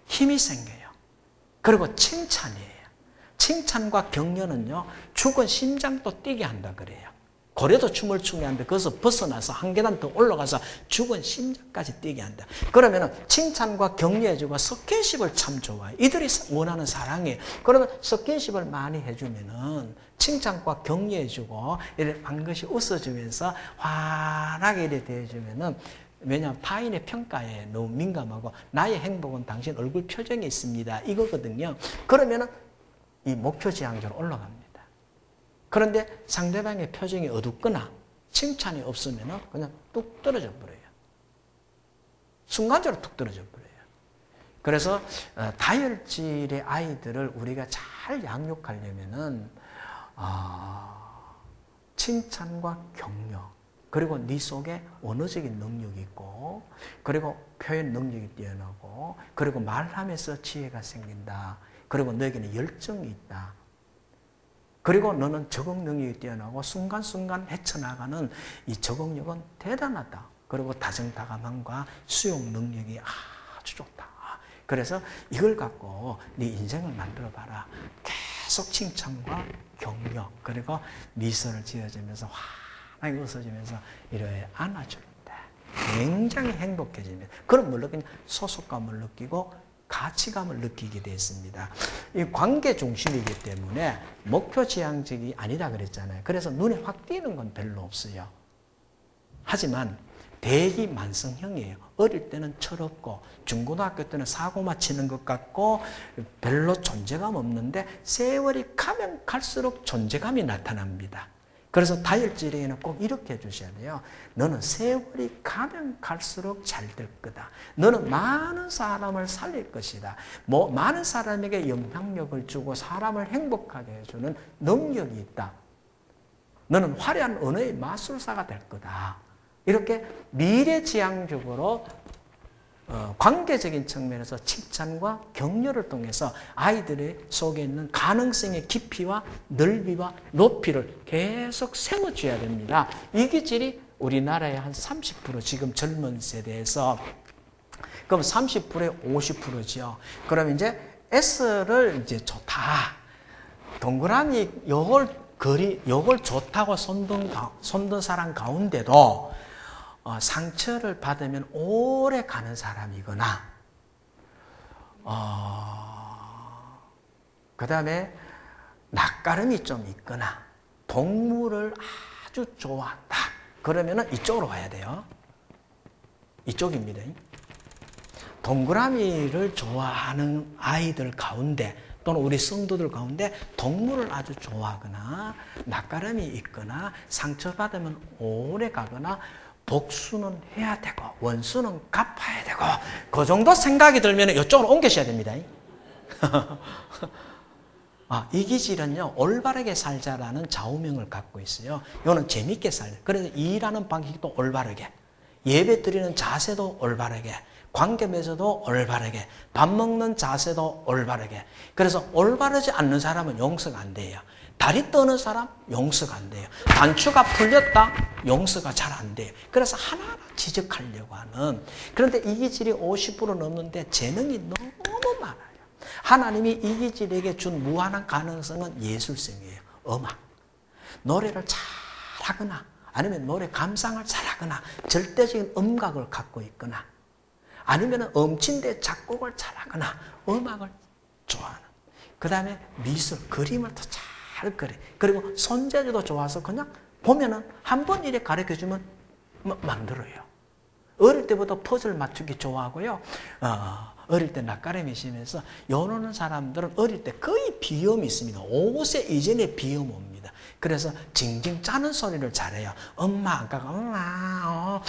힘이 생겨요. 그리고 칭찬이에요. 칭찬과 격려는요, 죽은 심장도 뛰게 한다 그래요. 고래도 춤을 추게 하는데 거기서 벗어나서 한 계단 더 올라가서 죽은 심장까지 뛰게 한다. 그러면은 칭찬과 격려해주고 스킨십을 참 좋아해요. 이들이 원하는 사랑이에요. 그러면 스킨십을 많이 해주면은 칭찬과 격려해주고 이렇게 반드시 웃어주면서 환하게 이렇게 대해주면은 왜냐하면 타인의 평가에 너무 민감하고 나의 행복은 당신 얼굴 표정에 있습니다. 이거거든요. 그러면은 이 목표 지향적으로 올라갑니다. 그런데 상대방의 표정이 어둡거나 칭찬이 없으면 그냥 뚝 떨어져 버려요. 순간적으로 뚝 떨어져 버려요. 그래서 다혈질의 아이들을 우리가 잘 양육하려면은 칭찬과 격려 그리고 네 속에 언어적인 능력이 있고, 그리고 표현 능력이 뛰어나고, 그리고 말하면서 지혜가 생긴다. 그리고 너에게는 열정이 있다. 그리고 너는 적응 능력이 뛰어나고 순간순간 헤쳐나가는 이 적응력은 대단하다. 그리고 다정다감함과 수용 능력이 아주 좋다. 그래서 이걸 갖고 네 인생을 만들어봐라. 계속 칭찬과 격려, 그리고 미소를 지어주면서 환하게 웃어주면서 이렇게 안아주는데 굉장히 행복해집니다. 그럼 뭘 느끼냐? 소속감을 느끼고 가치감을 느끼게 됐습니다. 이 관계 중심이기 때문에 목표 지향적이 아니다 그랬잖아요. 그래서 눈에 확 띄는 건 별로 없어요. 하지만 대기 만성형이에요. 어릴 때는 철없고 중고등학교 때는 사고만 치는 것 같고 별로 존재감 없는데 세월이 가면 갈수록 존재감이 나타납니다. 그래서 다혈질에게는 꼭 이렇게 해주셔야 돼요. 너는 세월이 가면 갈수록 잘 될 거다. 너는 많은 사람을 살릴 것이다. 많은 사람에게 영향력을 주고 사람을 행복하게 해주는 능력이 있다. 너는 화려한 언어의 마술사가 될 거다. 이렇게 미래지향적으로 관계적인 측면에서 칭찬과 격려를 통해서 아이들의 속에 있는 가능성의 깊이와 넓이와 높이를 계속 세워줘야 됩니다. 이 기질이 우리나라의 한 30% 지금 젊은 세대에서, 그럼 30%에 50%죠. 그럼 이제 S를 이제 좋다. 동그라미 요걸 좋다고 손든 사람 가운데도 상처를 받으면 오래 가는 사람이거나, 그 다음에 낯가름이 좀 있거나, 동물을 아주 좋아한다. 그러면은 이쪽으로 가야 돼요. 이쪽입니다. 동그라미를 좋아하는 아이들 가운데 또는 우리 성도들 가운데 동물을 아주 좋아하거나 낯가름이 있거나 상처받으면 오래 가거나 복수는 해야 되고 원수는 갚아야 되고 그 정도 생각이 들면 이쪽으로 옮기셔야 됩니다. 이 기질은요, 올바르게 살자라는 좌우명을 갖고 있어요. 이거는 재밌게 살자. 그래서 일하는 방식도 올바르게, 예배 드리는 자세도 올바르게, 관계 맺어도 올바르게, 밥 먹는 자세도 올바르게. 그래서 올바르지 않는 사람은 용서가 안 돼요. 다리 떠는 사람 용서가 안 돼요. 단추가 풀렸다 용서가 잘 안 돼요. 그래서 하나하나 지적하려고 하는, 그런데 이 기질이 50% 넘는데 재능이 너무 많아요. 하나님이 이 기질에게 준 무한한 가능성은 예술성이에요. 음악, 노래를 잘하거나 아니면 노래 감상을 잘하거나 절대적인 음각을 갖고 있거나 아니면 엄친대 작곡을 잘하거나 음악을 좋아하는, 그 다음에 미술, 그림을 더 잘 그려. 그리고 손재주도 좋아서 그냥 보면은 한 번 이래 가르쳐주면 만들어요. 어릴 때부터 퍼즐 맞추기 좋아하고요. 어릴 때 낯가림이 심해서 연오는 사람들은 어릴 때 거의 비염이 있습니다. 5세 이전에 비염 옵니다. 그래서 징징 짜는 소리를 잘해요. 엄마, 아까가 엄마,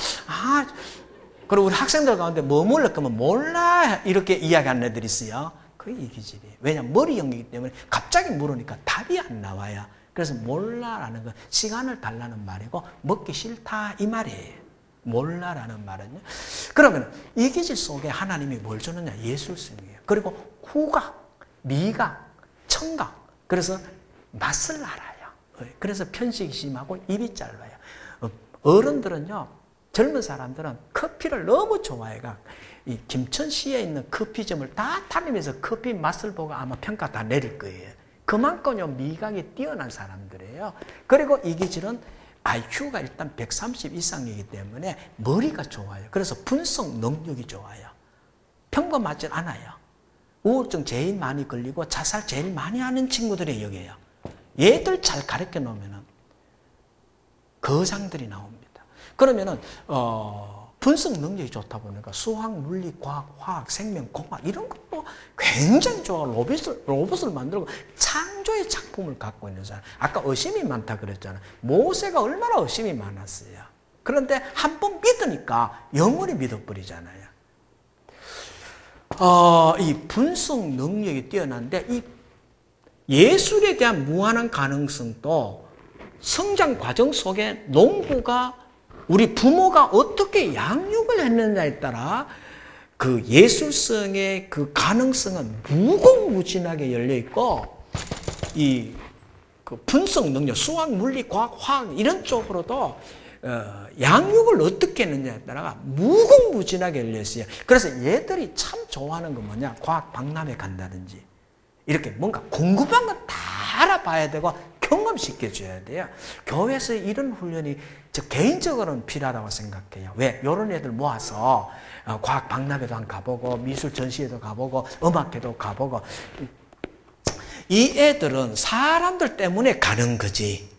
그리고 우리 학생들 가운데 뭐 몰라 그러면 몰라 이렇게 이야기하는 애들이 있어요. 그게 이 기질이에요. 왜냐하면 머리형이기 때문에 갑자기 물으니까 답이 안 나와요. 그래서 몰라라는 건 시간을 달라는 말이고 먹기 싫다 이 말이에요. 몰라라는 말은요. 그러면 이 기질 속에 하나님이 뭘 주느냐? 예술성이에요. 그리고 후각, 미각, 청각. 그래서 맛을 알아요. 그래서 편식이 심하고 입이 짧아요. 어른들은요, 젊은 사람들은 커피를 너무 좋아해가 이 김천시에 있는 커피점을 다 다니면서 커피 맛을 보고 아마 평가 다 내릴 거예요. 그만큼요 미각이 뛰어난 사람들이에요. 그리고 이 기질은 IQ가 일단 130 이상이기 때문에 머리가 좋아요. 그래서 분석 능력이 좋아요. 평범하지 않아요. 우울증 제일 많이 걸리고 자살 제일 많이 하는 친구들이 여기에요. 얘들 잘 가르쳐 놓으면 거장들이 나옵니다. 그러면은 분석 능력이 좋다 보니까 수학, 물리, 과학, 화학, 생명, 공학 이런 것도 굉장히 좋아. 로봇을 만들고 창조의 작품을 갖고 있는 사람. 아까 의심이 많다 그랬잖아요. 모세가 얼마나 의심이 많았어요. 그런데 한 번 믿으니까 영원히 믿어버리잖아요. 이 분석 능력이 뛰어난데 이 예술에 대한 무한한 가능성도 성장 과정 속에 농부가 우리 부모가 어떻게 양육을 했느냐에 따라 그 예술성의 그 가능성은 무궁무진하게 열려 있고, 이 그 분석 능력, 수학, 물리, 과학, 화학 이런 쪽으로도 양육을 어떻게 했느냐에 따라 무궁무진하게 열려 있어요. 그래서 얘들이 참 좋아하는 건 뭐냐? 과학 박람회 간다든지 이렇게 뭔가 궁금한 건 다 알아봐야 되고 경험시켜줘야 돼요. 교회에서 이런 훈련이 저 개인적으로는 필요하다고 생각해요. 왜? 이런 애들 모아서 과학 박람회도 한 가보고 미술 전시회도 가보고 음악회도 가보고, 이 애들은 사람들 때문에 가는 거지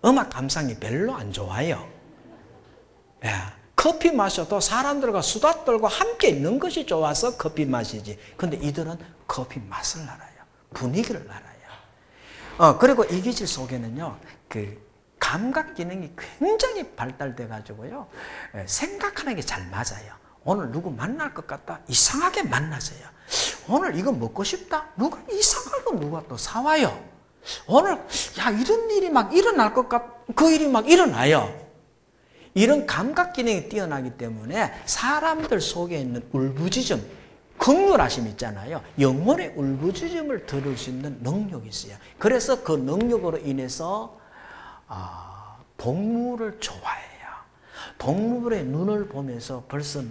음악 감상이 별로 안 좋아요. 예. 커피 마셔도 사람들과 수다 떨고 함께 있는 것이 좋아서 커피 마시지. 근데 이들은 커피 맛을 알아요. 분위기를 알아요. 그리고 이 기질 속에는요, 그 감각 기능이 굉장히 발달돼 가지고요, 생각하는 게 잘 맞아요. 오늘 누구 만날 것 같다? 이상하게 만나세요. 오늘 이거 먹고 싶다? 누가 이상한 거 누가 또 사와요. 오늘 야 이런 일이 막 일어날 것 같, 그 일이 막 일어나요. 이런 감각 기능이 뛰어나기 때문에 사람들 속에 있는 울부짖음, 긍휼하심 있잖아요. 영혼의 울부짖음을 들을 수 있는 능력이 있어요. 그래서 그 능력으로 인해서 동물을 좋아해요. 동물의 눈을 보면서 벌써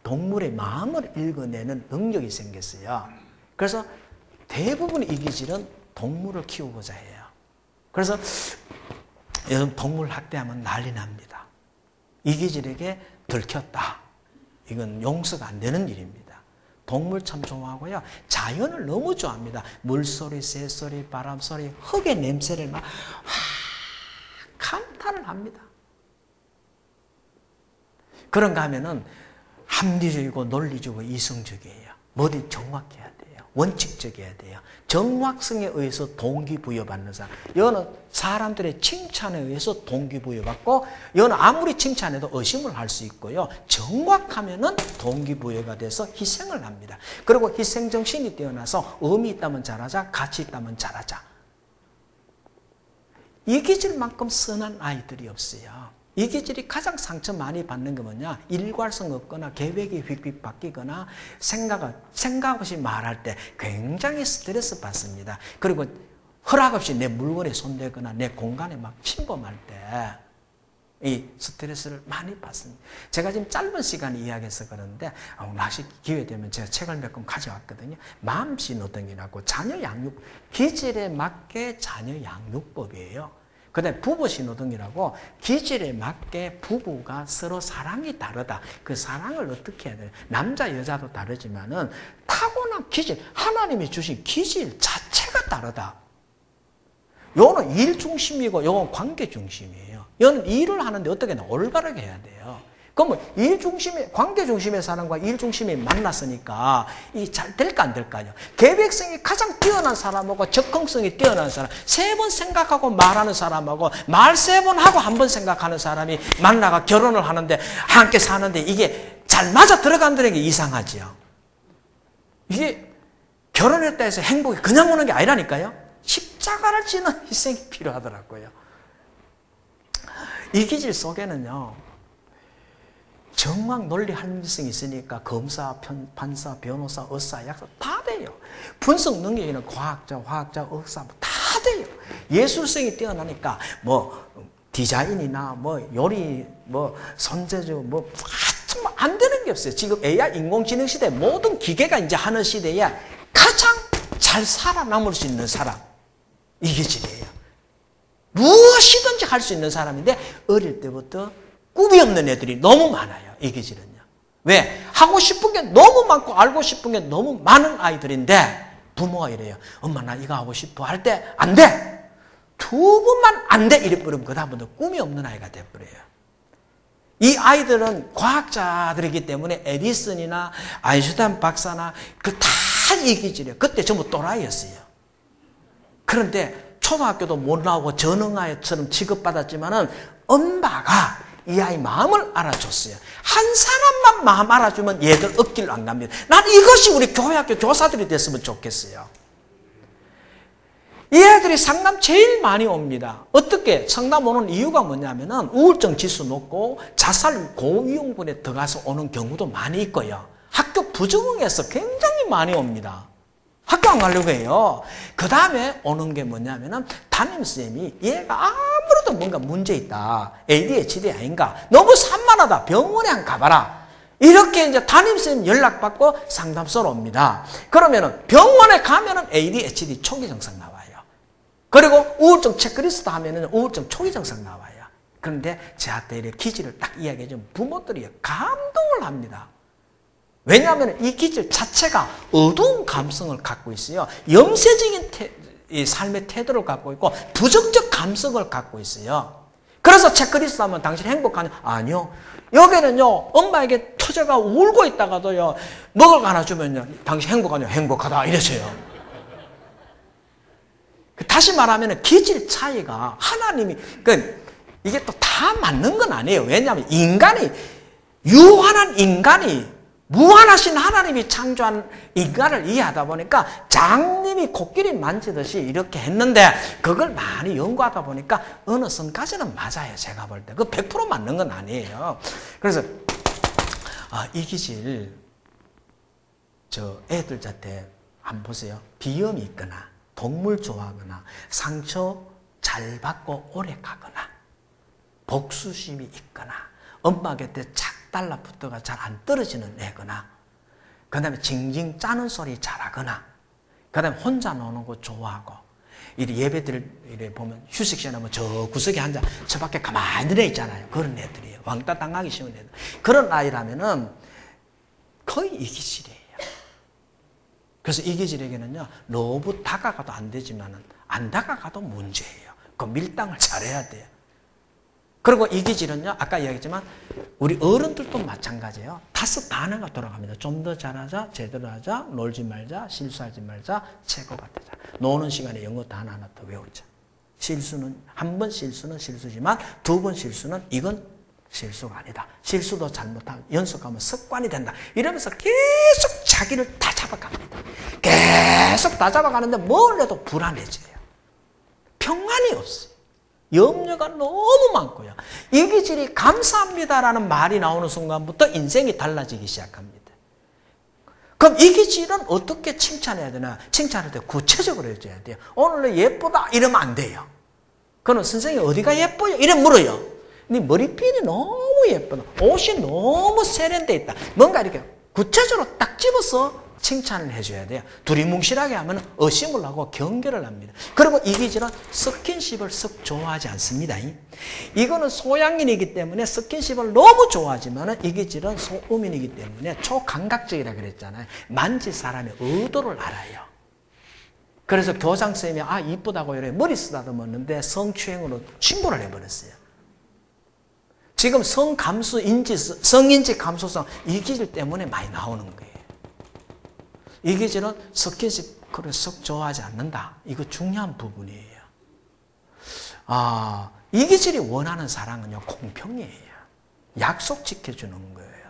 동물의 마음을 읽어내는 능력이 생겼어요. 그래서 대부분 이 기질은 동물을 키우고자 해요. 그래서 요즘 동물 학대하면 난리 납니다. 이 기질에게 들켰다. 이건 용서가 안 되는 일입니다. 동물 참 좋아하고요. 자연을 너무 좋아합니다. 물소리, 새소리, 바람소리, 흙의 냄새를 막 감탄을 합니다. 그런가 하면은 합리적이고 논리적이고 이성적이에요. 뭐든 정확해야 돼요. 원칙적이어야 돼요. 정확성에 의해서 동기부여받는 사람. 여는 사람들의 칭찬에 의해서 동기부여받고, 여는 아무리 칭찬해도 의심을 할 수 있고요. 정확하면은 동기부여가 돼서 희생을 합니다. 그리고 희생정신이 뛰어나서 의미 있다면 잘하자, 가치 있다면 잘하자. 이 기질만큼 선한 아이들이 없어요. 이 기질이 가장 상처 많이 받는 게 뭐냐? 일관성 없거나 계획이 휙휙 바뀌거나 생각 없이 말할 때 굉장히 스트레스 받습니다. 그리고 허락 없이 내 물건에 손대거나 내 공간에 막 침범할 때 이 스트레스를 많이 받습니다. 제가 지금 짧은 시간에 이야기해서 그러는데 다시 기회 되면 제가 책을 몇 권 가져왔거든요. 맘신호등이라고 자녀 양육, 기질에 맞게 자녀 양육법이에요. 그 다음에 부부신호등이라고 기질에 맞게 부부가 서로 사랑이 다르다. 그 사랑을 어떻게 해야 돼요? 남자 여자도 다르지만은 타고난 기질, 하나님이 주신 기질 자체가 다르다. 요거는 일 중심이고 요건 관계 중심이에요. 요는 일을 하는데 어떻게 올바르게 해야 돼요. 그러면 일 중심의, 관계 중심의 사람과 일 중심이 만났으니까 이 잘 될까 안 될까요? 계획성이 가장 뛰어난 사람하고 적응성이 뛰어난 사람, 3번 생각하고 말하는 사람하고 말 3번 하고 1번 생각하는 사람이 만나가 결혼을 하는데 함께 사는데 이게 잘 맞아 들어간다는 게 이상하지요. 이게 결혼했다 해서 행복이 그냥 오는 게 아니라니까요. 십자가를 지는 희생이 필요하더라고요. 이 기질 속에는요, 정확 논리 합리성이 있으니까 검사, 판사, 변호사, 의사, 약사 다 돼요. 분석 능력에는 과학자, 화학자, 의사 다 돼요. 예술성이 뛰어나니까 뭐 디자인이나 뭐 요리, 뭐 손재주, 뭐 안 되는 게 없어요. 지금 AI 인공지능 시대 모든 기계가 이제 하는 시대에 가장 잘 살아남을 수 있는 사람, 이 기질이에요. 무엇이든지 할 수 있는 사람인데 어릴 때부터 꿈이 없는 애들이 너무 많아요. 이 기질은요. 왜? 하고 싶은 게 너무 많고 알고 싶은 게 너무 많은 아이들인데 부모가 이래요. 엄마 나 이거 하고 싶어 할 때 안 돼. 2번만 안 돼. 이래버리면 그 다음부터 꿈이 없는 아이가 돼버려요. 이 아이들은 과학자들이기 때문에 에디슨이나 아인슈타인 박사나 그 다 이 기질이에요. 그때 전부 또라이였어요. 그런데 초등학교도 못 나오고 전응아이처럼 취급받았지만은 엄마가 이 아이 마음을 알아줬어요. 한 사람만 마음 알아주면 얘들 억지로 안 갑니다. 난 이것이 우리 교회학교 교사들이 됐으면 좋겠어요. 이 애들이 상담 제일 많이 옵니다. 어떻게? 상담 오는 이유가 뭐냐면은 우울증 지수 높고 자살 고위험군에 들어가서 오는 경우도 많이 있고요. 학교 부적응해서 굉장히 많이 옵니다. 학교 안 가려고 해요. 그 다음에 오는 게 뭐냐면은 담임선생님이 얘가 아무래도 뭔가 문제 있다. ADHD 아닌가? 너무 산만하다. 병원에 한 가봐라. 이렇게 이제 담임선생님 연락받고 상담소로 옵니다. 그러면은 병원에 가면은 ADHD 초기 증상 나와요. 그리고 우울증 체크리스트 하면은 우울증 초기 증상 나와요. 그런데 저한테 이렇게 기질을 딱 이야기해주면 부모들이 감동을 합니다. 왜냐하면 이 기질 자체가 어두운 감성을 갖고 있어요. 염세적인 이 삶의 태도를 갖고 있고 부정적 감성을 갖고 있어요. 그래서 체크리스트 하면 당신 행복하냐? 아니요. 여기는요, 엄마에게 처제가 울고 있다가도요, 먹을 거 하나 주면요, 당신 행복하냐? 행복하다. 이랬어요. 다시 말하면 기질 차이가 하나님이, 이게 또 다 맞는 건 아니에요. 왜냐하면 인간이, 유한한 인간이, 무한하신 하나님이 창조한 인간을 이해하다 보니까 장님이 코끼리 만지듯이 이렇게 했는데 그걸 많이 연구하다 보니까 어느 선까지는 맞아요. 제가 볼 때. 그 100% 맞는 건 아니에요. 그래서 이 기질 저 애들한테 한번 보세요. 비염이 있거나 동물 좋아하거나 상처 잘 받고 오래 가거나 복수심이 있거나 엄마 곁에 착 달라붙어가 잘 안 떨어지는 애거나 그 다음에 징징 짜는 소리 잘하거나 그 다음에 혼자 노는 거 좋아하고 이리 예배들 이래 보면 휴식 시간에 저 구석에 앉아 저 밖에 가만히 내 있잖아요. 그런 애들이에요. 왕따 당하기 쉬운 애들. 그런 아이라면은 거의 이 기질이에요. 그래서 이 기질에게는요 너무 다가가도 안 되지만은 안 다가가도 문제예요. 그 밀당을 잘해야 돼요. 그리고 이 기질은요, 아까 이야기했지만, 우리 어른들도 마찬가지예요. 5 단어가 돌아갑니다. 좀 더 잘하자, 제대로 하자, 놀지 말자, 실수하지 말자, 최고가 되자. 노는 시간에 영어 단어 하나 더 외우자. 실수는, 한 번 실수는 실수지만, 2번 실수는 이건 실수가 아니다. 실수도 잘못하면 연속하면 습관이 된다. 이러면서 계속 자기를 다 잡아갑니다. 계속 다 잡아가는데 뭘 해도 불안해져요. 평안이 없어요. 염려가 너무 많고요. 이 기질이 감사합니다라는 말이 나오는 순간부터 인생이 달라지기 시작합니다. 그럼 이 기질은 어떻게 칭찬해야 되나? 칭찬할 때 구체적으로 해줘야 돼요. 오늘 예쁘다 이러면 안 돼요. 그럼 선생님 어디가 예뻐요? 이래 물어요. 네 머리핀이 너무 예쁘다. 옷이 너무 세련돼 있다. 뭔가 이렇게 구체적으로 딱 집어서 칭찬을 해줘야 돼요. 둘이 뭉실하게 하면 의심을 하고 경계를 합니다. 그리고 이 기질은 스킨십을 썩 좋아하지 않습니다. 이거는 소양인이기 때문에 스킨십을 너무 좋아하지만 이 기질은 소음인이기 때문에 초감각적이라 그랬잖아요. 만질 사람의 의도를 알아요. 그래서 교장선생님이 이쁘다고 이래 머리 쓰다듬었는데 성추행으로 신고를 해버렸어요. 지금 성인지 감수성 이 기질 때문에 많이 나오는 거예요. 이 기질은 스킨십을 썩 좋아하지 않는다. 이거 중요한 부분이에요. 이 기질이 원하는 사랑은요, 공평이에요. 약속 지켜주는 거예요.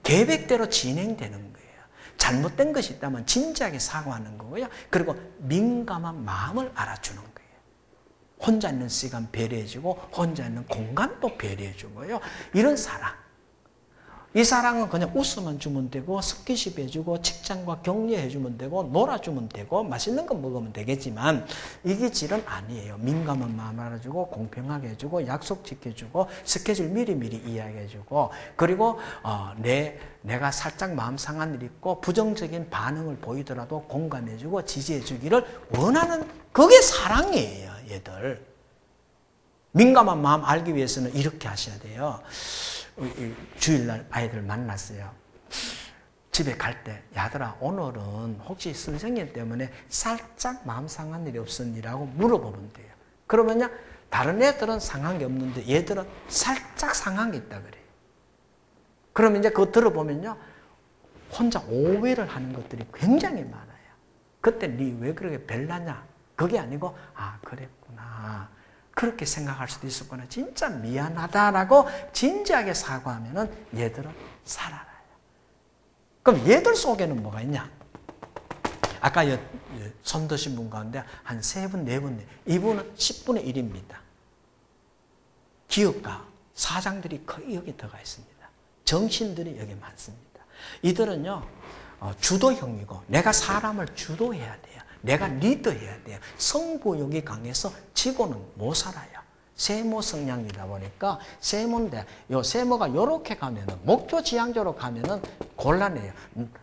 계획대로 진행되는 거예요. 잘못된 것이 있다면 진지하게 사과하는 거고요. 그리고 민감한 마음을 알아주는 거예요. 혼자 있는 시간 배려해주고 혼자 있는 공간도 배려해주고요. 이런 사랑. 이 사랑은 그냥 웃으면 주면 되고 스킨십 해주고 칭찬과 격려해주면 되고 놀아주면 되고 맛있는 거 먹으면 되겠지만 이 기질은 아니에요. 민감한 마음 알아주고 공평하게 해주고 약속 지켜주고 스케줄 미리미리 이야기해주고 그리고 내가 살짝 마음 상한 일 있고 부정적인 반응을 보이더라도 공감해주고 지지해주기를 원하는 그게 사랑이에요. 얘들. 민감한 마음 알기 위해서는 이렇게 하셔야 돼요. 주일날 아이들 만났어요. 집에 갈 때 야들아 오늘은 혹시 선생님 때문에 살짝 마음 상한 일이 없었니라고 물어보면 돼요. 그러면요 다른 애들은 상한 게 없는데 얘들은 살짝 상한 게 있다 그래요. 그러면 이제 그거 들어보면요 혼자 오해를 하는 것들이 굉장히 많아요. 그때 니 왜 그렇게 별나냐? 그게 아니고 그랬구나. 그렇게 생각할 수도 있었구나. 진짜 미안하다라고 진지하게 사과하면은 얘들은 살아나요. 그럼 얘들 속에는 뭐가 있냐? 아까 손 드신 분 가운데 한 3분, 4분, 이분은 10분의 1입니다. 기업가, 사장들이 거의 여기 들어가 있습니다. 정신들이 여기 많습니다. 이들은요, 주도형이고, 내가 사람을 주도해야 돼요. 내가 리더해야 돼요. 성부욕이 강해서 지고는 못 살아요. 세모 성향이다 보니까 세모인데, 요 세모가 요렇게 가면은, 목표 지향적으로 가면은 곤란해요.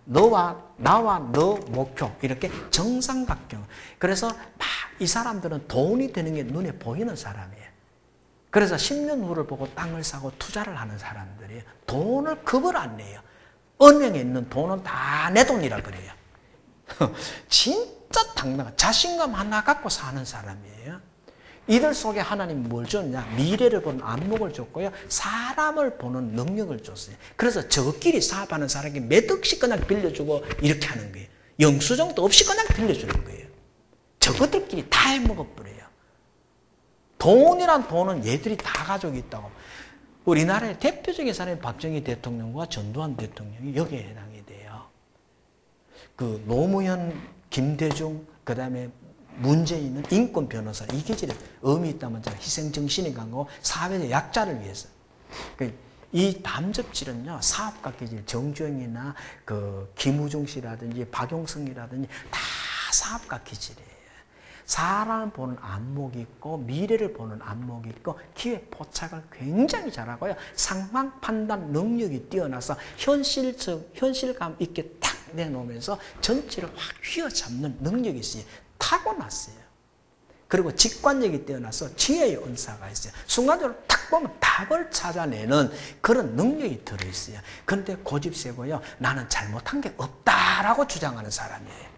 나와 너 목표. 이렇게 정삼각형. 그래서 막 이 사람들은 돈이 되는 게 눈에 보이는 사람이에요. 그래서 10년 후를 보고 땅을 사고 투자를 하는 사람들이 돈을 겁을 안 내요. 은행에 있는 돈은 다 내 돈이라 그래요. 진짜 당당한 자신감 하나 갖고 사는 사람이에요. 이들 속에 하나님 뭘 줬냐? 미래를 보는 안목을 줬고요. 사람을 보는 능력을 줬어요. 그래서 저끼리 사업하는 사람에게 몇 억씩 그냥 빌려주고 이렇게 하는 거예요. 영수증도 없이 그냥 빌려주는 거예요. 저것들끼리 다 해먹어버려요. 돈이란 돈은 얘들이 다 가지고 있다고. 우리나라의 대표적인 사람이 박정희 대통령과 전두환 대통령이 여기에 해당이 돼요. 그 노무현, 김대중, 그 다음에 문재인은 인권 변호사. 이 기질에 의미 있다면 희생정신이 강하고 사회의 약자를 위해서. 이 담접질은요, 사업가 기질, 정주영이나 그 김우중 씨라든지 박용성이라든지 다 사업가 기질이에요. 사람을 보는 안목이 있고 미래를 보는 안목이 있고 기회 포착을 굉장히 잘하고요. 상황 판단 능력이 뛰어나서 현실감 있게 딱 내놓으면서 전체를 확 휘어잡는 능력이 있어요. 타고났어요. 그리고 직관력이 뛰어나서 지혜의 은사가 있어요. 순간적으로 딱 보면 답을 찾아내는 그런 능력이 들어있어요. 그런데 고집 세고요. 나는 잘못한 게 없다라고 주장하는 사람이에요.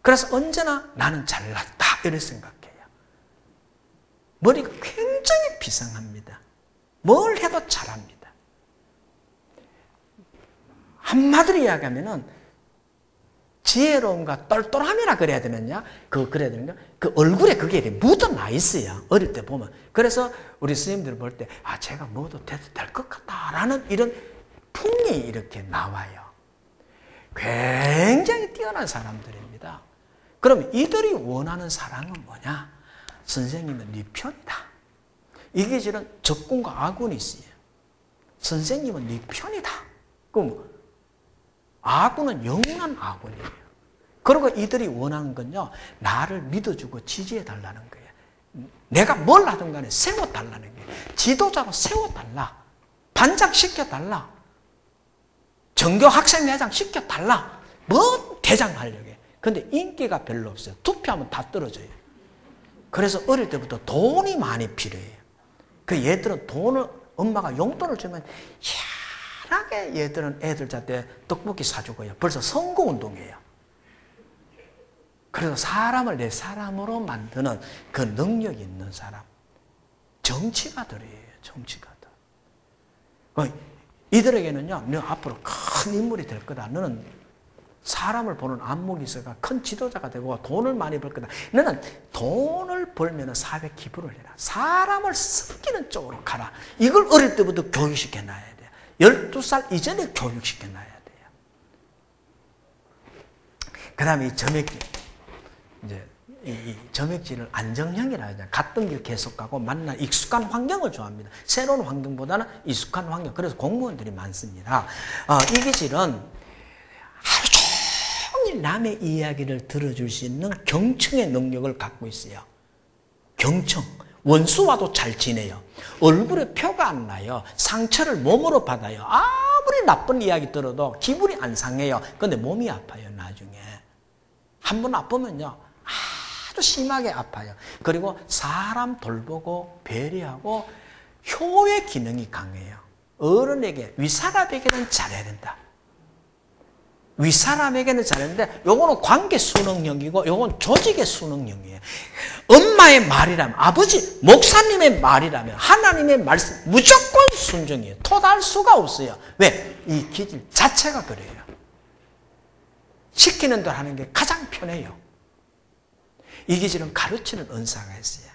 그래서 언제나 나는 잘났다 이렇게 생각해요. 머리가 굉장히 비상합니다. 뭘 해도 잘합니다. 한마디로 이야기하면은 지혜로움과 똘똘함이라 그래야 되느냐? 그래야 되는가? 그 얼굴에 그게 묻어나 있어요. 어릴 때 보면. 그래서 우리 스님들 볼 때, 제가 뭐도 될 것 같다라는 이런 풍이 이렇게 나와요. 굉장히 뛰어난 사람들입니다. 그럼 이들이 원하는 사랑은 뭐냐? 선생님은 네 편이다. 이 기질은 적군과 아군이 있어요. 선생님은 네 편이다. 그럼 아군은 영원한 아군이에요. 그리고 이들이 원하는 건요, 나를 믿어주고 지지해달라는 거예요. 내가 뭘 하든 간에 세워달라는 거예요. 지도자로 세워달라. 반장 시켜달라. 전교학생회장 시켜달라. 뭐 대장 하려고 해. 근데 인기가 별로 없어요. 투표하면 다 떨어져요. 그래서 어릴 때부터 돈이 많이 필요해요. 그 얘들은 돈을, 엄마가 용돈을 주면 희한하게 얘들은 애들한테 떡볶이 사주고요. 벌써 선거운동이에요. 그래서 사람을 내 사람으로 만드는 그 능력이 있는 사람. 정치가들이에요. 정치가들. 이들에게는요, 너 앞으로 큰 인물이 될 거다. 너는 사람을 보는 안목이 있어가 큰 지도자가 되고 돈을 많이 벌 거다. 너는 돈을 벌면 사회 기부를 해라. 사람을 섞이는 쪽으로 가라. 이걸 어릴 때부터 교육시켜 놔야 돼요. 12살 이전에 교육시켜 놔야 돼요. 그 다음에 이 점액질. 이제 이 점액질을 안정형이라 하잖아요. 갔던 길 계속 가고 만나 익숙한 환경을 좋아합니다. 새로운 환경보다는 익숙한 환경. 그래서 공무원들이 많습니다. 이 기질은 하루 종일 남의 이야기를 들어줄 수 있는 경청의 능력을 갖고 있어요. 경청. 원수와도 잘 지내요. 얼굴에 표가 안 나요. 상처를 몸으로 받아요. 아무리 나쁜 이야기 들어도 기분이 안 상해요. 근데 몸이 아파요, 나중에. 한번 아프면요, 아주 심하게 아파요. 그리고 사람 돌보고 배려하고 효의 기능이 강해요. 어른에게, 윗사람에게는 잘해야 된다. 윗사람에게는 잘했는데 요거는 관계 수능형이고 요건 조직의 수능형이에요. 엄마의 말이라면, 아버지, 목사님의 말이라면, 하나님의 말씀 무조건 순종이에요. 토달 수가 없어요. 왜? 이 기질 자체가 그래요. 시키는 대로 하는 게 가장 편해요. 이 기질은 가르치는 은사가 있어요.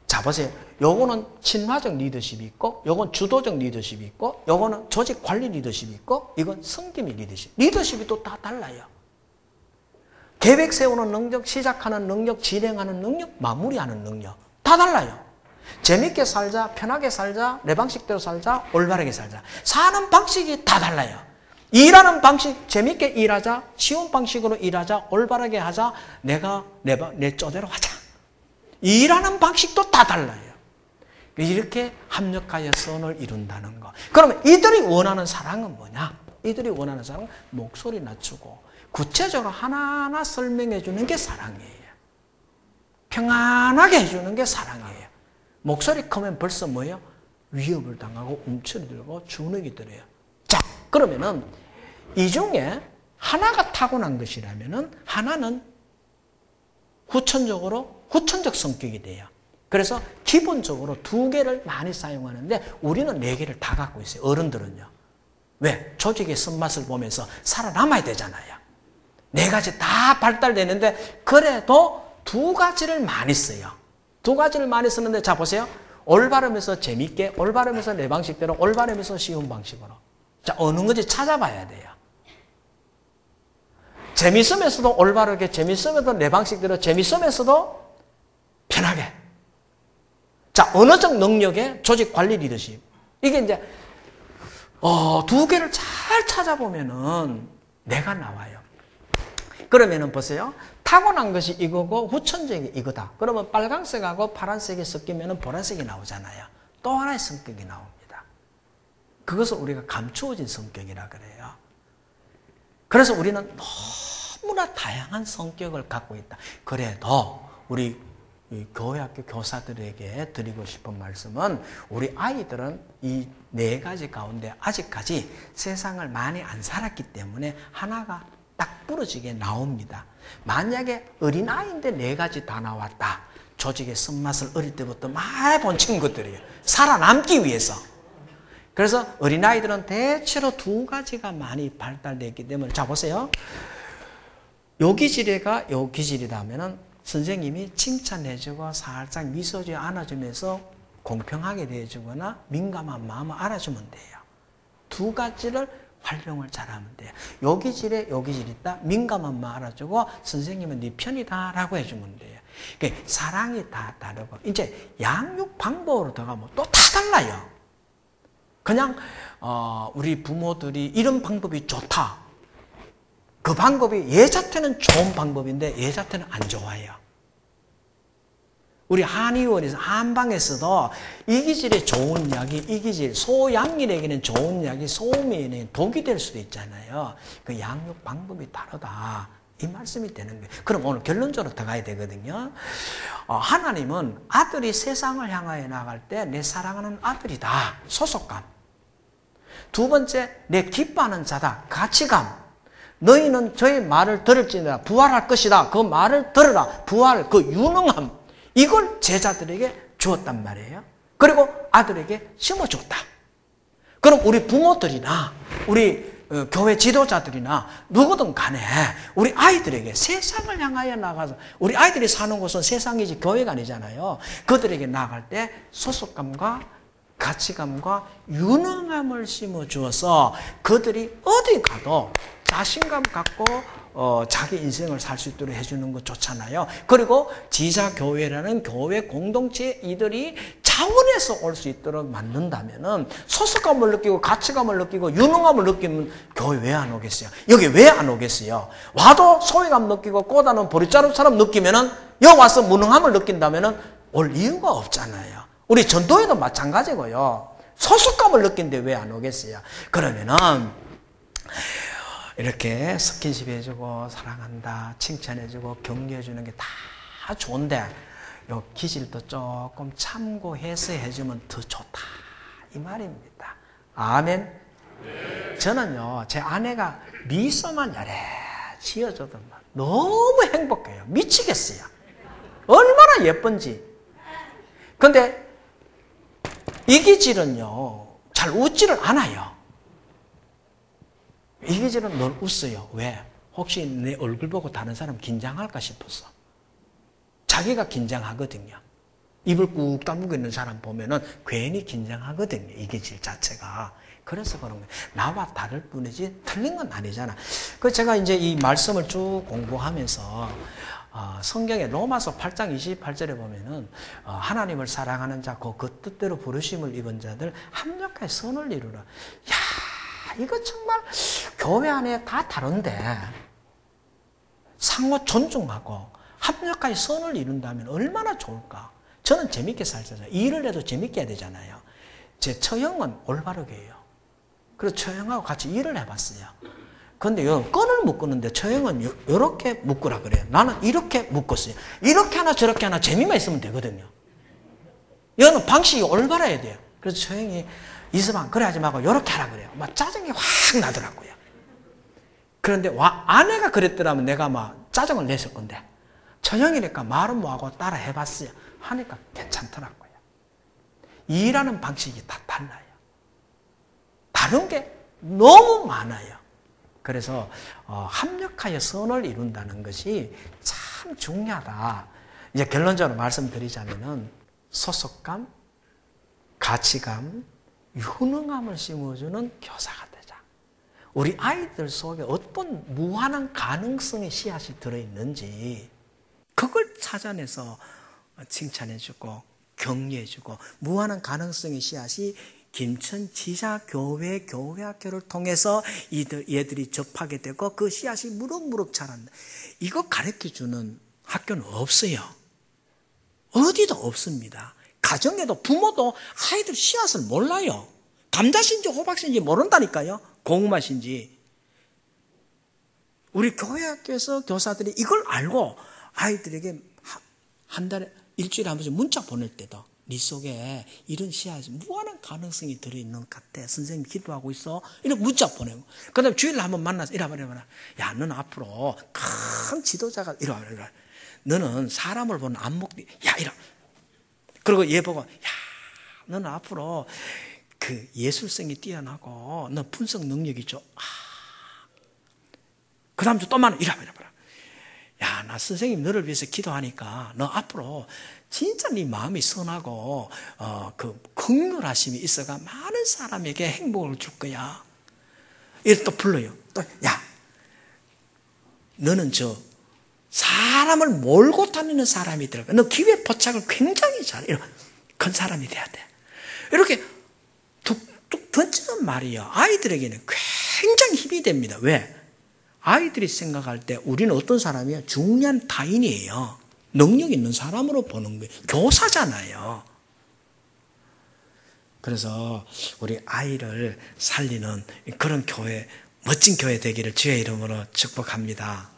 자, 보세요. 요거는 친화적 리더십이 있고, 요건 주도적 리더십이 있고, 요거는 조직 관리 리더십이 있고, 이건 성김이 리더십. 리더십이 또 다 달라요. 계획 세우는 능력, 시작하는 능력, 진행하는 능력, 마무리하는 능력 다 달라요. 재밌게 살자, 편하게 살자, 내 방식대로 살자, 올바르게 살자. 사는 방식이 다 달라요. 일하는 방식, 재밌게 일하자, 쉬운 방식으로 일하자, 올바르게 하자, 내가 내 쪼대로 하자. 일하는 방식도 다 달라요. 이렇게 합력하여 선을 이룬다는 거. 그러면 이들이 원하는 사랑은 뭐냐? 이들이 원하는 사랑은 목소리 낮추고 구체적으로 하나하나 설명해 주는 게 사랑이에요. 평안하게 해주는 게 사랑이에요. 목소리 크면 벌써 뭐예요? 위협을 당하고 움츠러들고 주눅이 들어요. 자, 그러면은 이 중에 하나가 타고난 것이라면은 하나는 후천적 성격이 돼요. 그래서 기본적으로 2개를 많이 사용하는데 우리는 4개를 다 갖고 있어요. 어른들은요. 왜? 조직의 손맛을 보면서 살아남아야 되잖아요. 4가지 다 발달되는데 그래도 2가지를 많이 써요. 2가지를 많이 쓰는데 자 보세요. 올바르면서 재밌게, 올바르면서 내 방식대로, 올바르면서 쉬운 방식으로. 자, 어느 건지 찾아봐야 돼요. 재밌으면서도 올바르게, 재밌으면서도 내 방식대로, 재밌으면서도 편하게. 자, 언어적 능력의 조직 관리 리더십. 이게 이제 2개를 잘 찾아보면은 내가 나와요. 그러면은 보세요. 타고난 것이 이거고 후천적이 이거다. 그러면 빨간색하고 파란색이 섞이면은 보라색이 나오잖아요. 또 하나의 성격이 나옵니다. 그것을 우리가 감추어진 성격이라 그래요. 그래서 우리는 너무나 다양한 성격을 갖고 있다. 그래도 우리 교회학교 교사들에게 드리고 싶은 말씀은 우리 아이들은 이 4가지 가운데 아직까지 세상을 많이 안 살았기 때문에 하나가 딱 부러지게 나옵니다. 만약에 어린아이인데 4가지 다 나왔다. 조직의 쓴맛을 어릴 때부터 많이 본 친구들이에요. 살아남기 위해서. 그래서 어린아이들은 대체로 2가지가 많이 발달되기 때문에 자 보세요. 요 기질애가 요 기질이다 하면은 선생님이 칭찬해주고 살짝 미소지 안아주면서 공평하게 대해주거나 민감한 마음을 알아주면 돼요. 2가지를 활용을 잘하면 돼요. 요 기질에 요 기질이 있다. 민감한 마음 알아주고 선생님은 네 편이다 라고 해주면 돼요. 그러니까 사랑이 다 다르고 이제 양육 방법으로 들어가면 또 다 달라요. 그냥 우리 부모들이 이런 방법이 좋다. 그 방법이 얘 자체는 좋은 방법인데 얘 자체는 안 좋아요. 우리 한의원에서 한방에서도 이 기질에 좋은 약이 이 기질 소양인에게는 좋은 약이 소음에는 독이 될 수도 있잖아요. 그 양육 방법이 다르다. 이 말씀이 되는 거예요. 그럼 오늘 결론적으로 들어가야 되거든요. 하나님은 아들이 세상을 향하여 나갈 때 내 사랑하는 아들이다. 소속감. 2번째 내 기뻐하는 자다. 가치감. 너희는 저의 말을 들을지니라 부활할 것이다. 그 말을 들으라. 부활, 그 유능함. 이걸 제자들에게 주었단 말이에요. 그리고 아들에게 심어줬다. 그럼 우리 부모들이나 우리 교회 지도자들이나 누구든 간에 우리 아이들에게 세상을 향하여 나가서 우리 아이들이 사는 곳은 세상이지 교회가 아니잖아요. 그들에게 나갈 때 소속감과 가치감과 유능함을 심어주어서 그들이 어디 가도 자신감 갖고 자기 인생을 살 수 있도록 해주는 것 좋잖아요. 그리고 지자교회라는 교회 공동체 이들이 자원에서 올 수 있도록 만든다면은 소속감을 느끼고 가치감을 느끼고 유능함을 느끼면 교회 왜 안 오겠어요? 여기 왜 안 오겠어요? 와도 소외감 느끼고 꼬다는 보리자루처럼 느끼면은 여기 와서 무능함을 느낀다면은 올 이유가 없잖아요. 우리 전도회도 마찬가지고요. 소속감을 느끼는데 왜 안 오겠어요? 그러면은 이렇게 스킨십 해주고 사랑한다, 칭찬해주고 격려해주는 게 다 좋은데 요 기질도 조금 참고해서 해주면 더 좋다 이 말입니다. 아멘. 저는요 제 아내가 미소만 야래 지어줘도 너무 행복해요. 미치겠어요. 얼마나 예쁜지. 근데 이 기질은요 잘 웃지를 않아요. 이 기질은 늘 웃어요. 왜? 혹시 내 얼굴 보고 다른 사람 긴장할까 싶어서. 자기가 긴장하거든요. 입을 꾹 다물고 있는 사람 보면은 괜히 긴장하거든요. 이 기질 자체가. 그래서 그런 거예요. 나와 다를 뿐이지 틀린 건 아니잖아. 그 제가 이제 이 말씀을 쭉 공부하면서 성경의 로마서 8장 28절에 보면은 하나님을 사랑하는 자, 그 뜻대로 부르심을 입은 자들 합력하여 선을 이루라. 야, 이거 정말 교회 안에 다 다른데 상호 존중하고 합력하여 선을 이룬다면 얼마나 좋을까. 저는 재밌게 살잖아요. 일을 해도 재밌게 해야 되잖아요. 제 처형은 올바르게 해요. 그래서 처형하고 같이 일을 해봤어요. 근데 끈을 묶는데 처형은 이렇게 묶으라 그래요. 나는 이렇게 묶었어요. 이렇게 하나 저렇게 하나 재미만 있으면 되거든요. 얘는 방식이 올바라야 돼요. 그래서 처형이 이서방 그래 하지 말고 이렇게 하라 그래요. 막 짜증이 확 나더라고요. 그런데 아내가 그랬더라면 내가 막 짜증을 냈을 건데 처형이니까 말은 뭐하고 따라 해봤어요. 하니까 괜찮더라고요. 일하는 방식이 다 달라요. 다른 게 너무 많아요. 그래서 합력하여 선을 이룬다는 것이 참 중요하다. 이제 결론적으로 말씀드리자면은 소속감, 가치감, 효능함을 심어주는 교사가 되자. 우리 아이들 속에 어떤 무한한 가능성의 씨앗이 들어있는지 그걸 찾아내서 칭찬해주고 격려해주고 무한한 가능성의 씨앗이 김천 지자교회 교회학교를 통해서 얘들이 접하게 되고 그 씨앗이 무럭무럭 자란다. 이거 가르쳐주는 학교는 없어요. 어디도 없습니다. 가정에도 부모도 아이들 씨앗을 몰라요. 감자신지 호박신지 모른다니까요. 고구마신지. 우리 교회학교에서 교사들이 이걸 알고 아이들에게 한 달에 일주일에 한 번씩 문자 보낼 때도 네 속에 이런 씨앗이 무한한 가능성이 들어있는 것 같아. 선생님 기도하고 있어. 이렇게 문자 보내고. 그 다음에 주일날 한번 만나서 이래봐라. 야, 너는 앞으로 큰 지도자가 이래봐라. 너는 사람을 보는 안목이, 야, 이래. 그리고 얘 보고, 야, 너는 앞으로 그 예술성이 뛰어나고, 너 분석 능력이 좀, 그 다음 주 또 만나, 이래봐라. 야, 나 선생님 너를 위해서 기도하니까 너 앞으로 진짜 네 마음이 선하고 그 긍휼하심이 있어가 많은 사람에게 행복을 줄 거야. 이렇게 또 불러요. 또 야, 너는 저 사람을 몰고 다니는 사람이 되라. 너 기회 포착을 굉장히 잘해. 큰 사람이 돼야 돼. 이렇게 툭툭 던지는 말이야. 아이들에게는 굉장히 힘이 됩니다. 왜? 아이들이 생각할 때 우리는 어떤 사람이에요? 중요한 타인이에요. 능력 있는 사람으로 보는 거예요. 교사잖아요. 그래서 우리 아이를 살리는 그런 교회, 멋진 교회 되기를 주의 이름으로 축복합니다.